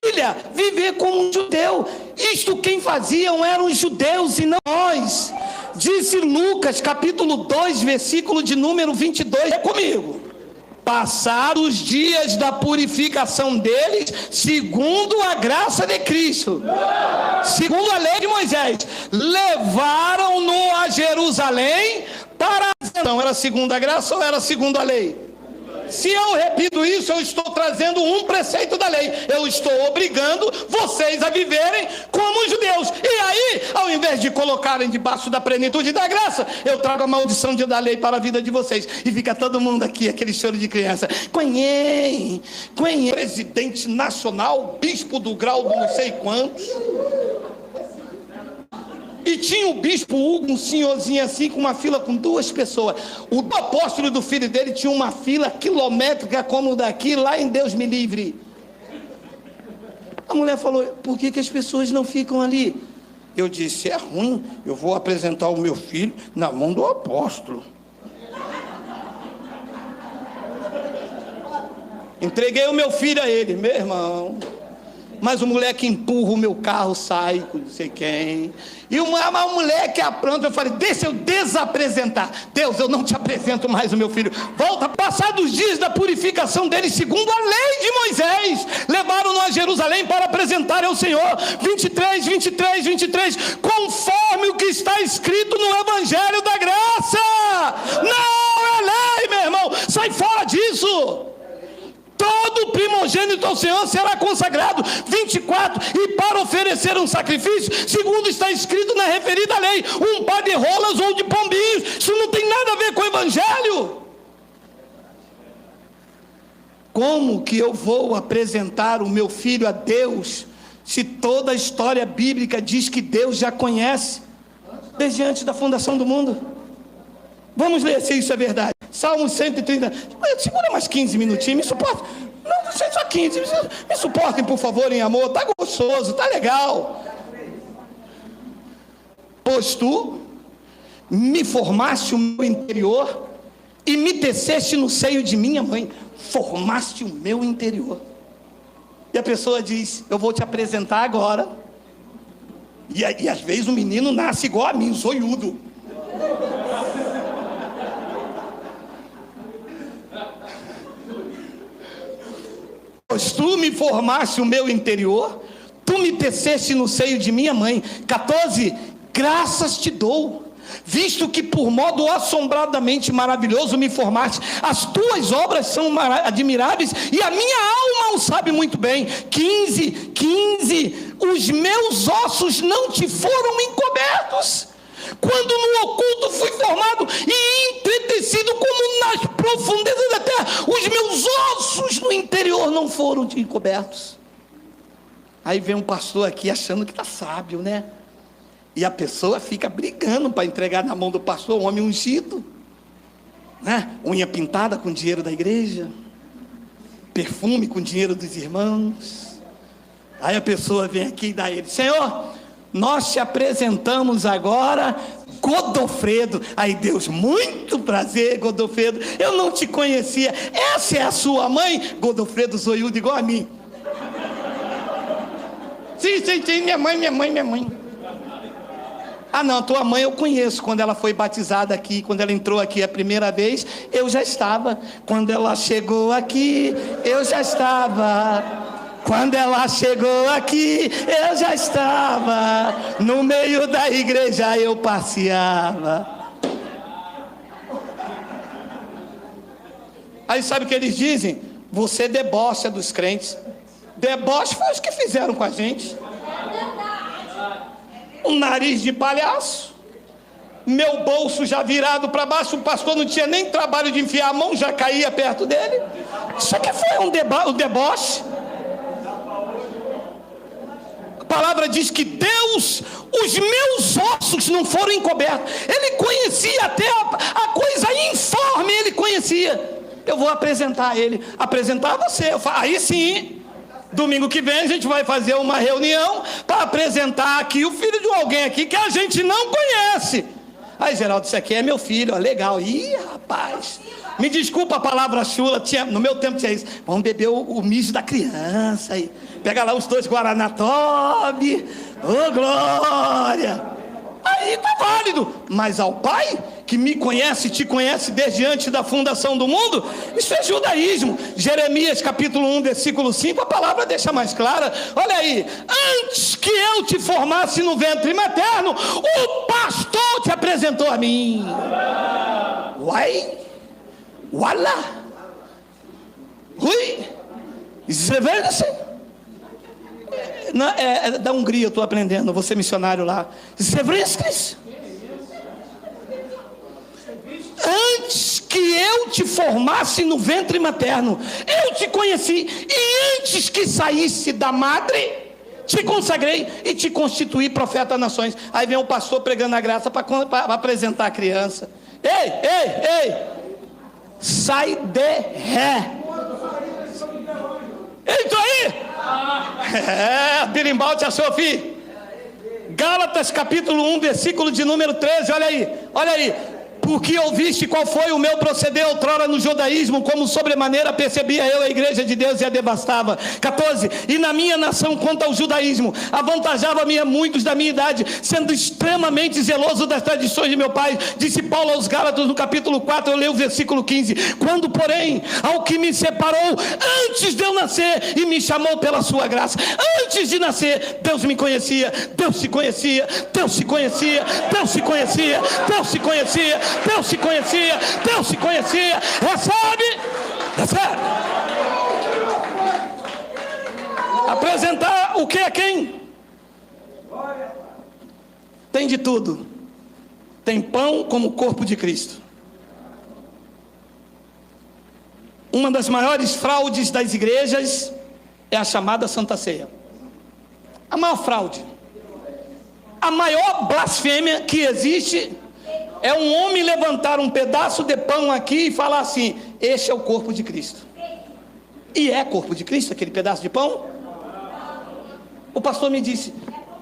filha viver como um judeu. Isto quem faziam eram os judeus e não nós. Disse Lucas capítulo 2 versículo de número 22. É comigo. Passados os dias da purificação deles, segundo a graça de Cristo, segundo a lei de Moisés, levaram-no a Jerusalém para... Então era segundo a graça ou era segundo a lei? Se eu repito isso, eu estou trazendo um preceito da lei. Eu estou obrigando vocês a viverem como os judeus. E aí, ao invés de colocarem debaixo da plenitude da graça, eu trago a maldição da lei para a vida de vocês. E fica todo mundo aqui, aquele choro de criança. Conhém, presidente nacional, bispo do grau do não sei quantos. E tinha o bispo Hugo, um senhorzinho assim, com uma fila com 2 pessoas. O apóstolo do filho dele tinha uma fila quilométrica como daqui, lá em Deus me livre. A mulher falou, por que as pessoas não ficam ali? Eu disse, é ruim, eu vou apresentar o meu filho na mão do apóstolo. Entreguei o meu filho a ele, meu irmão. Mas o moleque empurra o meu carro, sai com não sei quem. E uma mulher que apronta, eu falei, deixa eu desapresentar. Deus, eu não te apresento mais o meu filho. Volta, passados os dias da purificação dele, segundo a lei de Moisés, levaram-no a Jerusalém para apresentar ao Senhor. 23, conforme o que está escrito no Evangelho da Graça. Não é lei, meu irmão, sai fora disso. Todo primogênito ao Senhor será consagrado. 24, e para oferecer um sacrifício, segundo está escrito na referida lei, um par de rolas ou de pombinhos. Isso não tem nada a ver com o Evangelho. Como que eu vou apresentar o meu filho a Deus, se toda a história bíblica diz que Deus já conhece, desde antes da fundação do mundo? Vamos ler se isso é verdade. Salmo 130. Segura mais 15 minutinhos, me suporta. Não, vocês só 15. Me suportem, por favor, em amor. Tá gostoso, tá legal. Pois tu me formaste o meu interior e me teceste no seio de minha mãe. Formaste o meu interior. E a pessoa diz: eu vou te apresentar agora. E às vezes o menino nasce igual a mim, zoiudo. Pois tu me formaste o meu interior, tu me teceste no seio de minha mãe. 14, graças te dou, visto que por modo assombradamente maravilhoso me formaste. As tuas obras são admiráveis e a minha alma o sabe muito bem. 15, os meus ossos não te foram encobertos, quando no oculto fui formado e entretecido como nas profundezas da terra. Os meus ossos no interior não foram encobertos. Aí vem um pastor aqui achando que está sábio, né? E a pessoa fica brigando para entregar na mão do pastor, um homem ungido, né? Unha pintada com dinheiro da igreja, perfume com dinheiro dos irmãos. Aí a pessoa vem aqui e dá a ele: Senhor, nós te apresentamos agora Godofredo. Aí Deus: muito prazer, Godofredo, eu não te conhecia. Essa é a sua mãe? Godofredo zoiudo igual a mim. Sim, minha mãe. Ah não, tua mãe eu conheço. Quando ela foi batizada aqui, quando ela entrou aqui a primeira vez, eu já estava. Quando ela chegou aqui, eu já estava. Quando ela chegou aqui, eu já estava. No meio da igreja eu passeava. Aí sabe o que eles dizem? Você debocha dos crentes. Deboche foi os que fizeram com a gente. Um nariz de palhaço, meu bolso já virado para baixo, o pastor não tinha nem trabalho de enfiar a mão, já caía perto dele. Isso aqui foi um deboche. A palavra diz que Deus, os meus ossos não foram encobertos. Ele conhecia até a coisa informe, ele conhecia. Eu vou apresentar ele, apresentar você. Aí sim, domingo que vem a gente vai fazer uma reunião para apresentar aqui o filho de alguém aqui que a gente não conhece. Aí Geraldo, isso aqui é meu filho, ó, legal. Ih, rapaz, me desculpa a palavra chula, no meu tempo tinha isso. Vamos beber o mijo da criança aí. Pega lá os 2 Guaraná Top. Ô, glória! Aí tá válido. Mas ao Pai, que me conhece e te conhece desde antes da fundação do mundo, isso é judaísmo. Jeremias capítulo 1, versículo 5, a palavra deixa mais clara. Olha aí: antes que eu te formasse no ventre materno, o pastor te apresentou a mim. Uai, uala, ui, Zeverde-se. É da Hungria, eu estou aprendendo, vou ser missionário lá. Zevrisques. Antes que eu te formasse no ventre materno, eu te conheci, e antes que saísse da madre, te consagrei e te constituí profeta a nações. Aí vem o pastor pregando a graça para apresentar a criança. Ei, sai de ré. Entra aí. Birimbau te achou, filho. Gálatas capítulo 1, versículo de número 13, olha aí. Porque ouviste qual foi o meu proceder outrora no judaísmo, como sobremaneira percebia eu a igreja de Deus e a devastava. 14, e na minha nação quanto ao judaísmo, avantajava-me a muitos da minha idade, sendo extremamente zeloso das tradições de meu pai. Disse Paulo aos Gálatas no capítulo 4, eu leio o versículo 15. Quando porém, ao que me separou antes de eu nascer e me chamou pela sua graça, antes de nascer, Deus me conhecia, Deus se conhecia, Deus se conhecia, Deus se conhecia, Deus se conhecia, Deus se conhecia, Deus se conhecia. Recebe. Apresentar o que a quem? Tem de tudo. Tem pão como o corpo de Cristo. Uma das maiores fraudes das igrejas é a chamada Santa Ceia. A maior fraude, a maior blasfêmia que existe é um homem levantar um pedaço de pão aqui e falar assim: este é o corpo de Cristo. E é corpo de Cristo, aquele pedaço de pão? O pastor me disse: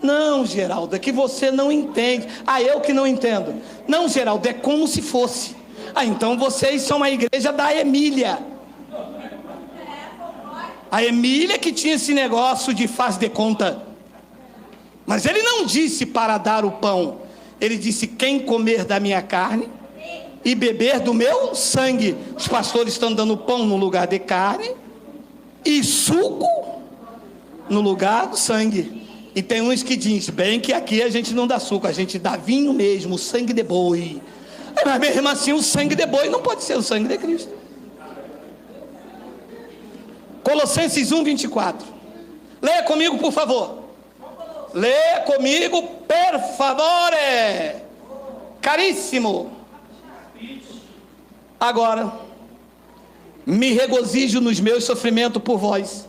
não, Geraldo, é que você não entende. Eu que não entendo. Não, Geraldo, é como se fosse. Então vocês são a igreja da Emília. A Emília que tinha esse negócio de faz de conta. Mas ele não disse para dar o pão. Ele disse: quem comer da minha carne e beber do meu sangue. Os pastores estão dando pão no lugar de carne e suco no lugar do sangue. E tem uns que dizem: bem que aqui a gente não dá suco, a gente dá vinho mesmo, sangue de boi. Mas mesmo assim o sangue de boi não pode ser o sangue de Cristo. Colossenses 1:24. Leia comigo, por favor. Leia comigo, per favore. Caríssimo. Agora, me regozijo nos meus sofrimentos por vós,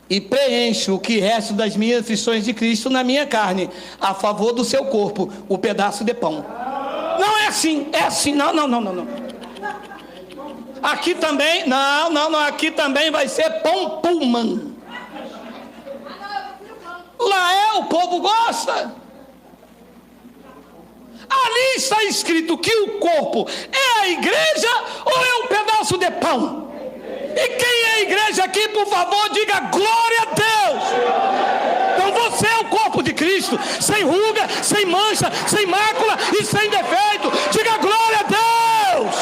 e preencho o que resta das minhas aflições de Cristo na minha carne, a favor do seu corpo, o pedaço de pão. Não é assim, é assim, não. Aqui também, não, aqui também vai ser pão Pullman. Lá o povo gosta. Ali está escrito que o corpo é a igreja ou é um pedaço de pão? E quem é a igreja aqui, por favor, diga glória a Deus. Então você é o corpo de Cristo, sem ruga, sem mancha, sem mácula e sem defeito. Diga glória a Deus.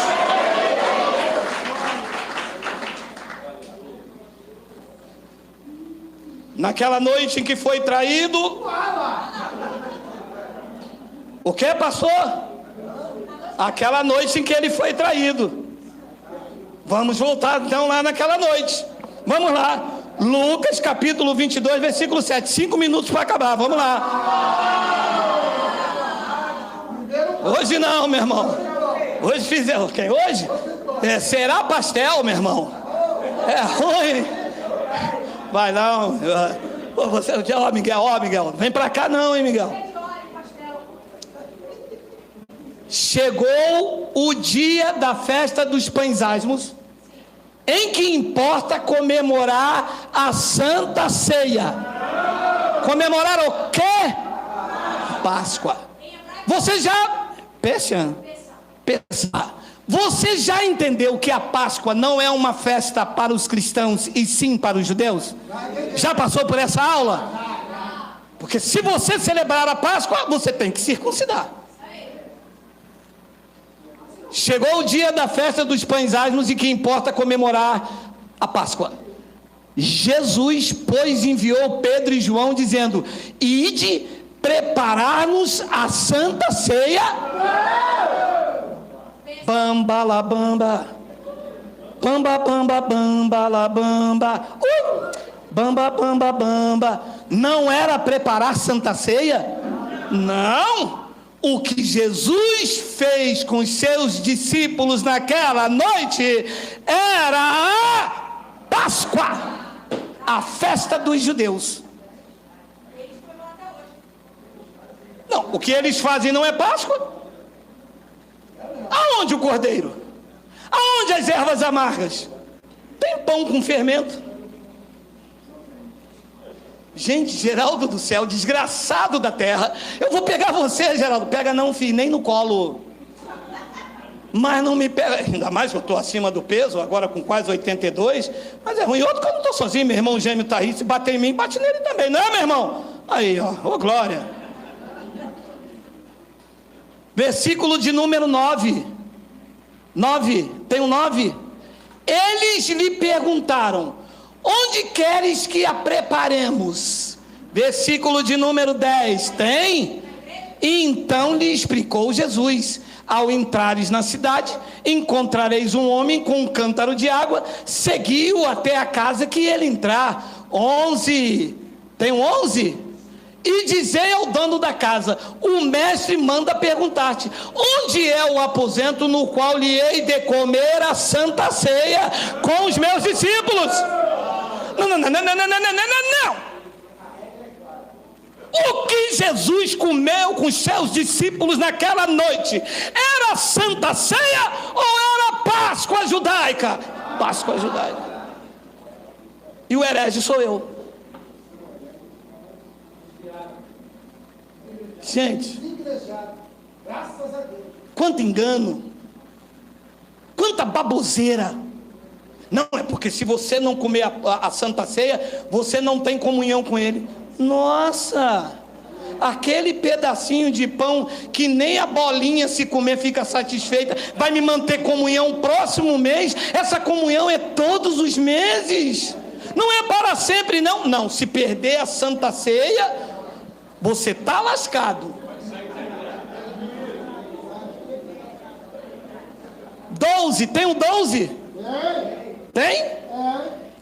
Naquela noite em que foi traído... O que, pastor? Aquela noite em que ele foi traído. Vamos voltar então lá naquela noite. Vamos lá. Lucas capítulo 22, versículo 7. 5 minutos para acabar. Vamos lá. Hoje não, meu irmão. Hoje fizemos. Ok? Hoje será pastel, meu irmão. É ruim. Vai não. Você, Miguel. Vem para cá não, hein, Miguel. Chegou o dia da festa dos pães asmos, em que importa comemorar a Santa Ceia. Comemorar o quê? Páscoa. Você já... Você já entendeu que a Páscoa não é uma festa para os cristãos e sim para os judeus? Já passou por essa aula? Porque se você celebrar a Páscoa, você tem que circuncidar. Chegou o dia da festa dos pães asmos e que importa comemorar a Páscoa. Jesus, pois, enviou Pedro e João dizendo: ide preparar-nos a Santa Ceia. Bamba la bamba, bamba bamba bamba la bamba, bamba bamba bamba. Não era preparar Santa Ceia? Não. O que Jesus fez com os seus discípulos naquela noite era a Páscoa, a festa dos judeus. Não, o que eles fazem não é Páscoa. Aonde o cordeiro? Aonde as ervas amargas? Tem pão com fermento. Gente, Geraldo do céu, desgraçado da terra. Eu vou pegar você, Geraldo. Pega não, filho, nem no colo. Mas não me pega. Ainda mais que eu estou acima do peso, agora com quase 82. Mas é ruim. Outro que eu não estou sozinho. Meu irmão gêmeo está aí. Se bater em mim, bate nele também. Não é, meu irmão? Aí, ó. Ô, glória. Versículo de número 9. 9. Tem um 9. Eles lhe perguntaram: onde queres que a preparemos? Versículo de número 10. Tem? E então lhe explicou Jesus: ao entrares na cidade, encontrareis um homem com um cântaro de água, segui-o até a casa que ele entrar. 11. Tem um 11? E dizei ao dono da casa: o mestre manda perguntar-te: onde é o aposento no qual lhe hei de comer a Santa Ceia com os meus discípulos? Não. O que Jesus comeu com os seus discípulos naquela noite era Santa Ceia ou era Páscoa judaica? Páscoa judaica. e o herege sou eu. Gente, quanto engano, quanta baboseira. Não é porque se você não comer a Santa Ceia, você não tem comunhão com Ele. Nossa, aquele pedacinho de pão que nem a bolinha se comer fica satisfeita, vai me manter comunhão próximo mês. Essa comunhão é todos os meses, não é para sempre não. Não, se perder a Santa Ceia, você está lascado. 12, tem o 12? Tem?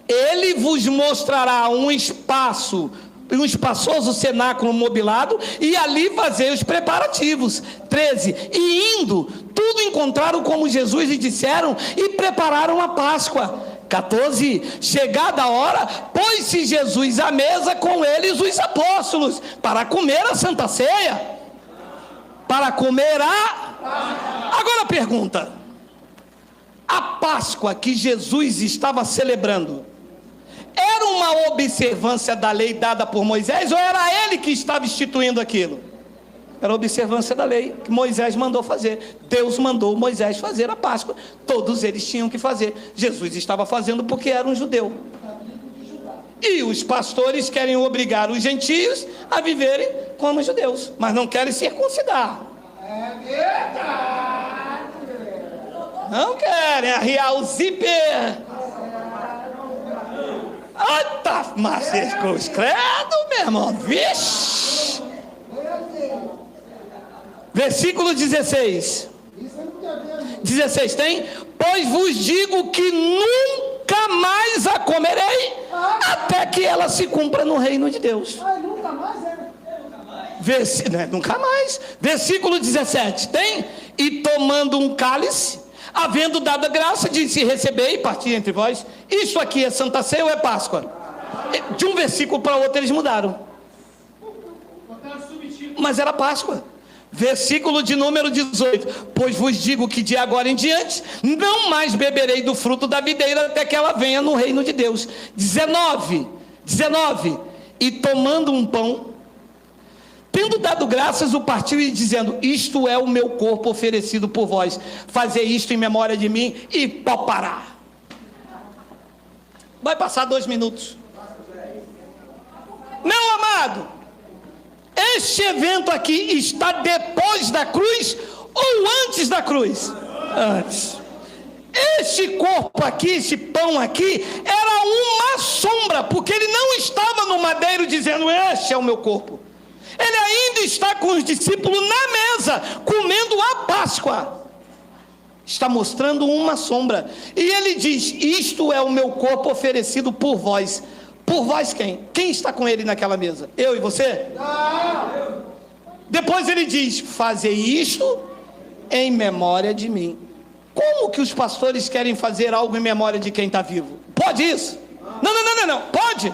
Ele vos mostrará um espaçoso cenáculo mobilado, e ali fazer os preparativos. 13, e indo, tudo encontraram como Jesus lhe disseram, e prepararam a Páscoa. 14, chegada a hora, pôs-se Jesus à mesa com eles os apóstolos, para comer a Santa Ceia. Para comer a... Agora pergunta, a Páscoa que Jesus estava celebrando era uma observância da lei dada por Moisés, ou era ele que estava instituindo aquilo? Era a observância da lei que Moisés mandou fazer. Deus mandou Moisés fazer a Páscoa, todos eles tinham que fazer. Jesus estava fazendo porque era um judeu, e os pastores querem obrigar os gentios a viverem como judeus, mas não querem circuncidar. Não querem arriar o zíper. Eita, Marcos, credo, meu irmão. Vixe. Versículo 16. 16 tem? Pois vos digo que nunca mais a comerei, até que ela se cumpra no reino de Deus. Nunca mais, Nunca mais. Versículo 17 tem? E tomando um cálice, havendo dado a graça, disse: recebei e parti entre vós. Isso aqui é Santa Ceia ou é Páscoa? De um versículo para outro eles mudaram, mas era Páscoa. Versículo de número 18: pois vos digo que de agora em diante não mais beberei do fruto da videira, até que ela venha no reino de Deus. 19, e tomando um pão, tendo dado graças, o partiu, e dizendo: isto é o meu corpo oferecido por vós, fazei isto em memória de mim. E pode parar. Vai passar 2 minutos. Meu amado, este evento aqui está depois da cruz ou antes da cruz? Antes. Este corpo aqui, esse pão aqui, era uma sombra, porque ele não estava no madeiro dizendo: este é o meu corpo. Ele ainda está com os discípulos na mesa, comendo a Páscoa. Está mostrando uma sombra. E ele diz: isto é o meu corpo oferecido por vós. Por vós quem? Quem está com ele naquela mesa? Eu e você? Não. Depois ele diz: fazei isto em memória de mim. Como que os pastores querem fazer algo em memória de quem está vivo? Pode isso? Não. Pode?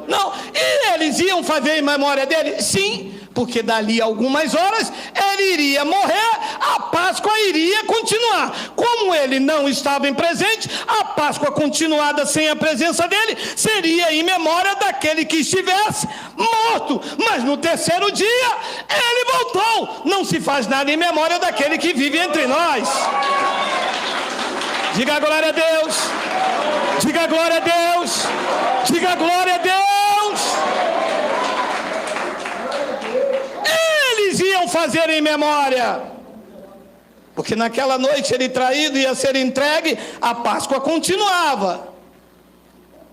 Não. E eles iam fazer em memória dele? Sim, porque dali a algumas horas ele iria morrer, a Páscoa iria continuar. Como ele não estava em presente, a Páscoa continuada sem a presença dele seria em memória daquele que estivesse morto. Mas no terceiro dia ele voltou. Não se faz nada em memória daquele que vive entre nós. Diga glória a Deus. Diga glória a Deus. Diga glória a Deus. Eles iam fazer em memória, porque naquela noite ele traído ia ser entregue, a Páscoa continuava.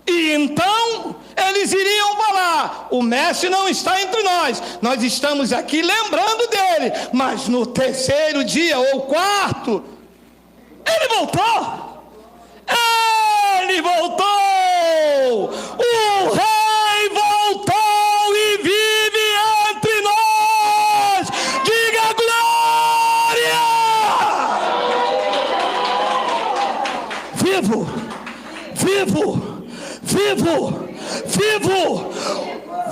E então eles iriam falar: o mestre não está entre nós, nós estamos aqui lembrando dele. Mas no terceiro dia ou quarto, ele voltou. Ele voltou. O rei voltou e vive entre nós. Diga glória. Vivo.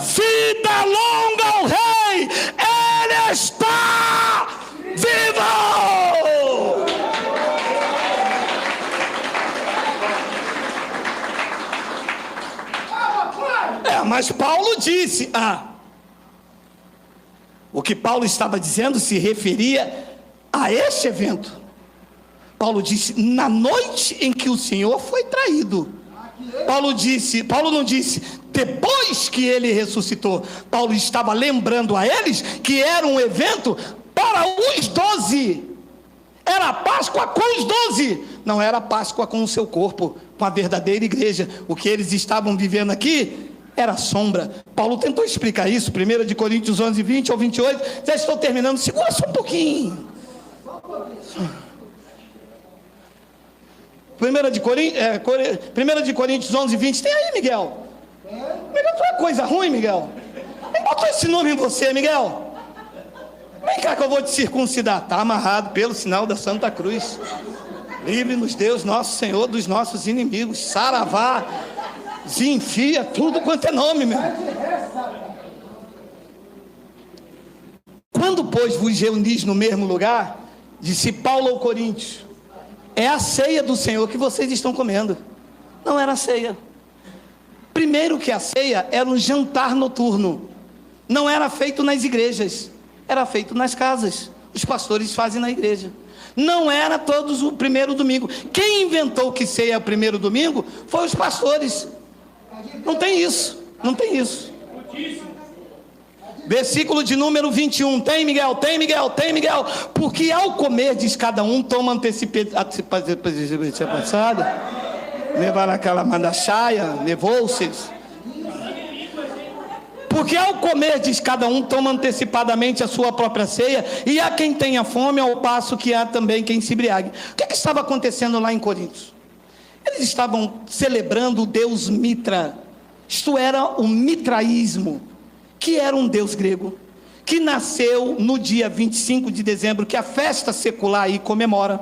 Vida longa ao rei. Ele está vivo. mas Paulo disse, o que Paulo estava dizendo se referia a este evento. Paulo disse, na noite em que o Senhor foi traído. Paulo não disse, depois que ele ressuscitou. Paulo estava lembrando a eles que era um evento para os 12. Era a Páscoa com os 12. Não era a Páscoa com o seu corpo, com a verdadeira igreja. O que eles estavam vivendo aqui era sombra. Paulo tentou explicar isso, 1 Coríntios 11, 20 ou 28. Já estou terminando, segura só um pouquinho. 1 de Coríntios 11, 20. Tem aí, Miguel? Miguel, tu é coisa ruim, Miguel. Quem botou esse nome em você, Miguel? Vem cá que eu vou te circuncidar. Está amarrado pelo sinal da Santa Cruz. Livre-nos, Deus, nosso Senhor, dos nossos inimigos. Saravá, Zinfia, tudo quanto é nome, meu. Quando, pois, vos reunis no mesmo lugar, disse Paulo ao Coríntios, é a ceia do Senhor que vocês estão comendo. Não era a ceia. Primeiro que a ceia era um jantar noturno. Não era feito nas igrejas. Era feito nas casas. Os pastores fazem na igreja. Não era todos o primeiro domingo. Quem inventou que ceia é o primeiro domingo foi os pastores. Não tem isso. Não tem isso. Versículo de número 21. Tem, Miguel? Tem, Miguel? Tem, Miguel? Porque ao comer, diz cada um, toma antecipada. Levar aquela mandachaia, levou-se. Porque ao comer, diz cada um, toma antecipadamente a sua própria ceia, e há quem tenha fome, ao passo que há também quem se embriague. O que estava acontecendo lá em Coríntios? Eles estavam celebrando o deus Mitra. Isto era o mitraísmo, que era um deus grego, que nasceu no dia 25 de dezembro, que a festa secular aí comemora.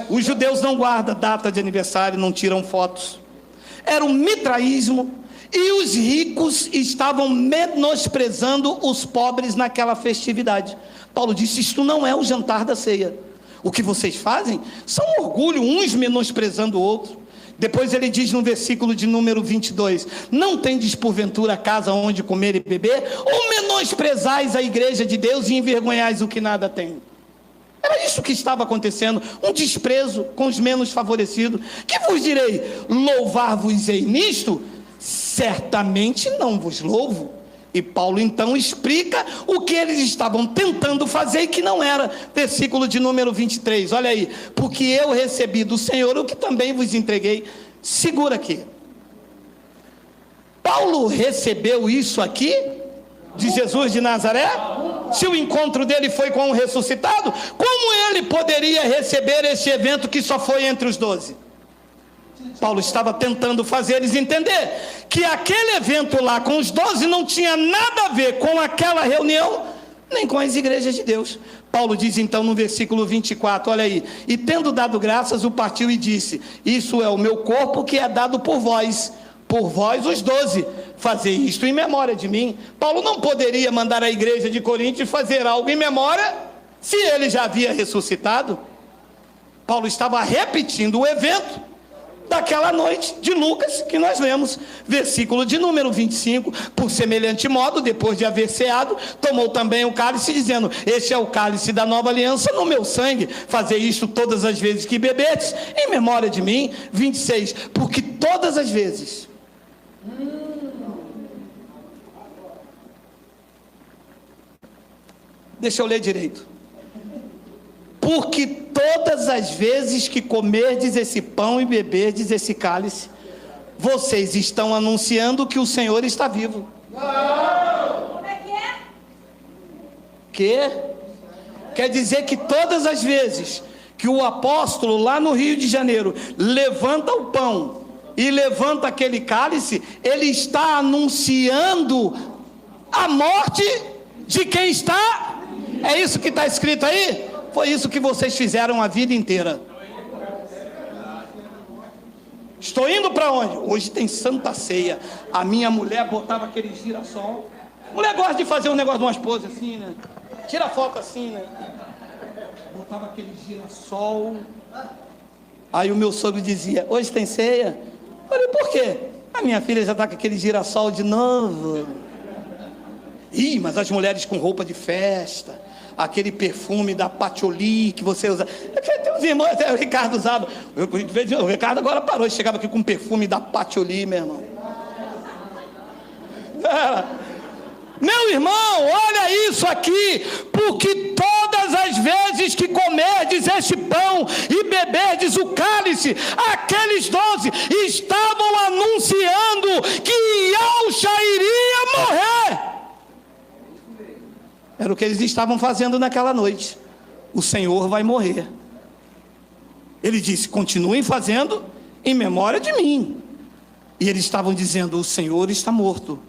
Os judeus não guardam data de aniversário, não tiram fotos. Era um mitraísmo, e os ricos estavam menosprezando os pobres naquela festividade. Paulo disse, isto não é o jantar da ceia. O que vocês fazem são orgulho, uns menosprezando o outro. Depois ele diz no versículo de número 22, não tendes porventura casa onde comer e beber, ou menosprezais a igreja de Deus e envergonhais o que nada tem? Era isso que estava acontecendo, um desprezo com os menos favorecidos. Que vos direi, louvar-vos-ei nisto? Certamente não vos louvo. E Paulo então explica o que eles estavam tentando fazer e que não era. Versículo de número 23, olha aí. Porque eu recebi do Senhor o que também vos entreguei. Segura aqui. Paulo recebeu isso aqui de Jesus de Nazaré? Se o encontro dele foi com o ressuscitado, como ele poderia receber esse evento que só foi entre os 12? Paulo estava tentando fazer eles entender que aquele evento lá com os 12 não tinha nada a ver com aquela reunião, nem com as igrejas de Deus. Paulo diz então no versículo 24, olha aí, e tendo dado graças, o partiu e disse, isso é o meu corpo que é dado por vós os 12, fazer isto em memória de mim. Paulo não poderia mandar a igreja de Corinto fazer algo em memória, se ele já havia ressuscitado. Paulo estava repetindo o evento daquela noite de Lucas, que nós lemos, versículo de número 25, por semelhante modo, depois de haver ceado, tomou também o cálice, dizendo, este é o cálice da nova aliança no meu sangue, fazer isto todas as vezes que bebedes, em memória de mim. 26, porque todas as vezes, deixa eu ler direito, porque todas as vezes que comerdes esse pão e beberdes esse cálice, vocês estão anunciando que o Senhor está vivo. Como é que é? Que? Quer dizer que todas as vezes que o apóstolo lá no Rio de Janeiro levanta o pão e levanta aquele cálice, ele está anunciando a morte de quem está. É isso que está escrito aí? Foi isso que vocês fizeram a vida inteira. Estou indo para onde? Hoje tem Santa Ceia. A minha mulher botava aquele girassol. Mulher gosta de fazer um negócio de uma esposa assim, né? Tira foto assim, né? Botava aquele girassol. Aí o meu sogro dizia, hoje tem ceia? Eu falei, por quê? A minha filha já está com aquele girassol de novo. Ih, mas as mulheres com roupa de festa, aquele perfume da Patchouli que você usa. Tem uns irmãos, até o Ricardo usava. O Ricardo agora parou, chegava aqui com perfume da Patchouli, meu irmão. Meu irmão, olha isso aqui, porque todas as vezes que comerdes este pão e beberdes o cálice, aqueles 12 estavam anunciando que Yahshua iria morrer. Era o que eles estavam fazendo naquela noite. O Senhor vai morrer. Ele disse: continuem fazendo em memória de mim. E eles estavam dizendo: o Senhor está morto.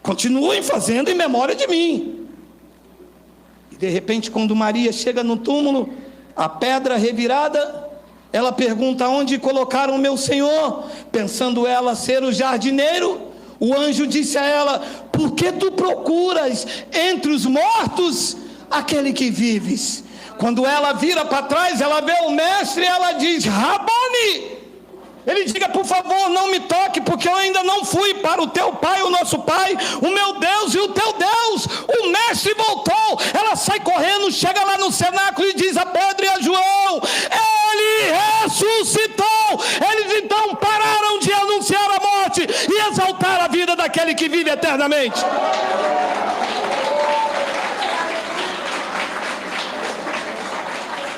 Continuem fazendo em memória de mim. E de repente, quando Maria chega no túmulo, a pedra revirada, ela pergunta: onde colocaram o meu Senhor? Pensando ela ser o jardineiro, o anjo disse a ela: por que tu procuras entre os mortos aquele que vives? Quando ela vira para trás, ela vê o mestre e ela diz: Rabone! Ele diga: por favor, não me toque, porque eu ainda não fui para o teu pai, o nosso pai, o meu Deus e o teu Deus. O mestre voltou. Ela sai correndo, chega lá no cenáculo e diz a Pedro e a João: ele ressuscitou. Eles então pararam de anunciar a morte e exaltar a vida daquele que vive eternamente.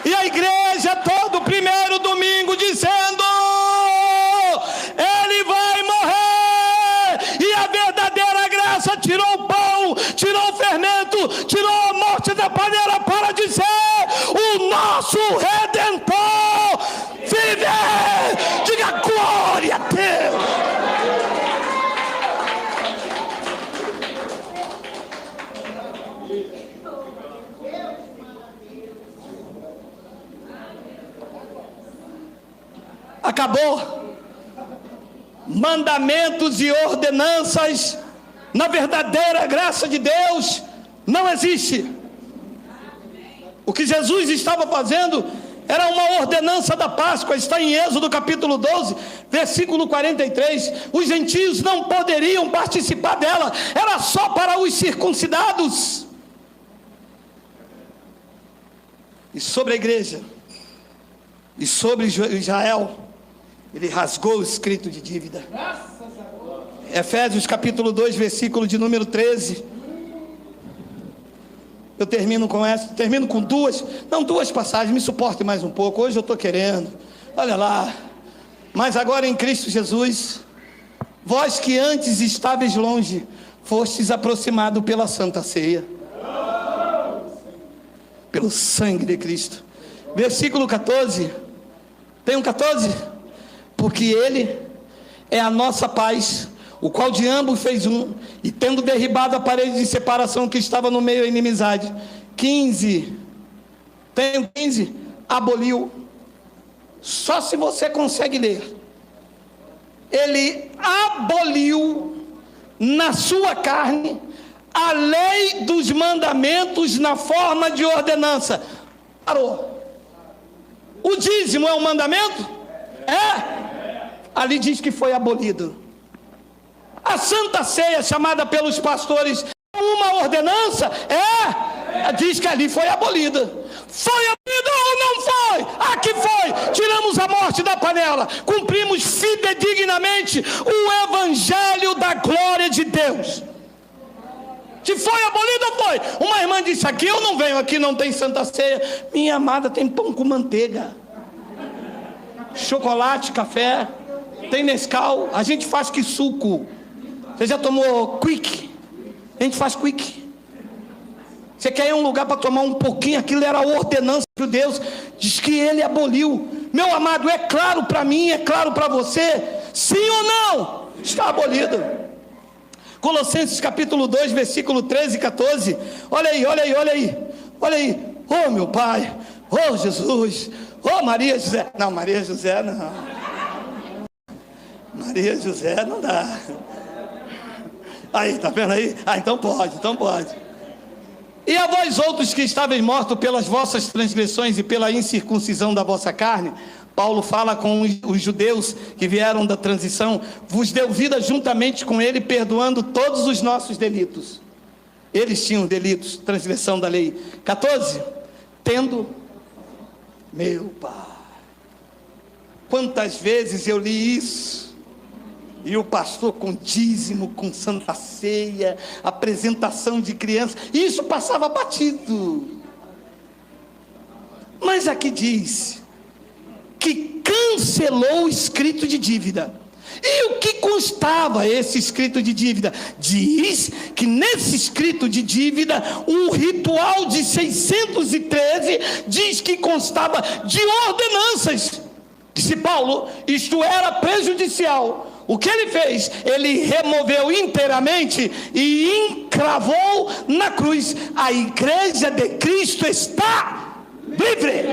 E a igreja todo primeiro domingo dizendo: ele vai morrer. E a verdadeira graça tirou o pão, tirou o fermento, tirou a morte da panela para dizer: o nosso Redentor vive. Diga glória a Deus. Acabou. Mandamentos e ordenanças na verdadeira graça de Deus não existe. O que Jesus estava fazendo era uma ordenança da Páscoa. Está em Êxodo capítulo 12, versículo 43. Os gentios não poderiam participar dela, era só para os circuncidados. E sobre a igreja e sobre Israel, ele rasgou o escrito de dívida. Efésios capítulo 2, versículo de número 13. Eu termino com duas passagens. Me suporte mais um pouco, hoje eu estou querendo. Olha lá. Mas agora em Cristo Jesus, vós que antes estáveis longe, fostes aproximados pela Santa Ceia, pelo sangue de Cristo. Versículo 14. Tem um 14? Porque ele é a nossa paz, o qual de ambos fez um, e tendo derribado a parede de separação que estava no meio da inimizade. 15. Tem 15? Aboliu. Só se você consegue ler. Ele aboliu na sua carne a lei dos mandamentos na forma de ordenança. Parou. O dízimo é um mandamento? É. Ali diz que foi abolido. A Santa Ceia, chamada pelos pastores uma ordenança, diz que ali foi abolida. Foi abolida ou não foi? Aqui foi. Tiramos a morte da panela, cumprimos fidedignamente o evangelho da glória de Deus. Se foi abolida, foi. Uma irmã disse: aqui eu não venho, aqui não tem Santa Ceia. Minha amada, tem pão com manteiga, chocolate, café, tem Nescau. A gente faz que suco. Você já tomou Quick? A gente faz Quick. Você quer ir a um lugar para tomar um pouquinho? Aquilo era a ordenança de Deus, diz que ele aboliu. Meu amado, é claro para mim, é claro para você, sim ou não? Está abolido. Colossenses capítulo 2, versículo 13 e 14. Olha aí, olha aí, olha aí. Olha aí. Oh meu Pai, oh Jesus, oh Maria José. Não, Maria José não. Maria José não dá. Aí, tá vendo aí? Então pode, então pode. E a vós outros que estáveis mortos pelas vossas transgressões e pela incircuncisão da vossa carne, Paulo fala com os judeus que vieram da transição: vos deu vida juntamente com ele, perdoando todos os nossos delitos. Eles tinham delitos, transgressão da lei. 14, tendo, meu Pai, quantas vezes eu li isso, e o pastor com dízimo, com santa ceia, apresentação de criança, isso passava batido. Mas aqui diz que cancelou o escrito de dívida. E o que constava esse escrito de dívida? Diz que nesse escrito de dívida, um ritual de 613 diz que constava de ordenanças. Disse Paulo, isto era prejudicial. O que ele fez? Ele removeu inteiramente e encravou na cruz. A igreja de Cristo está livre.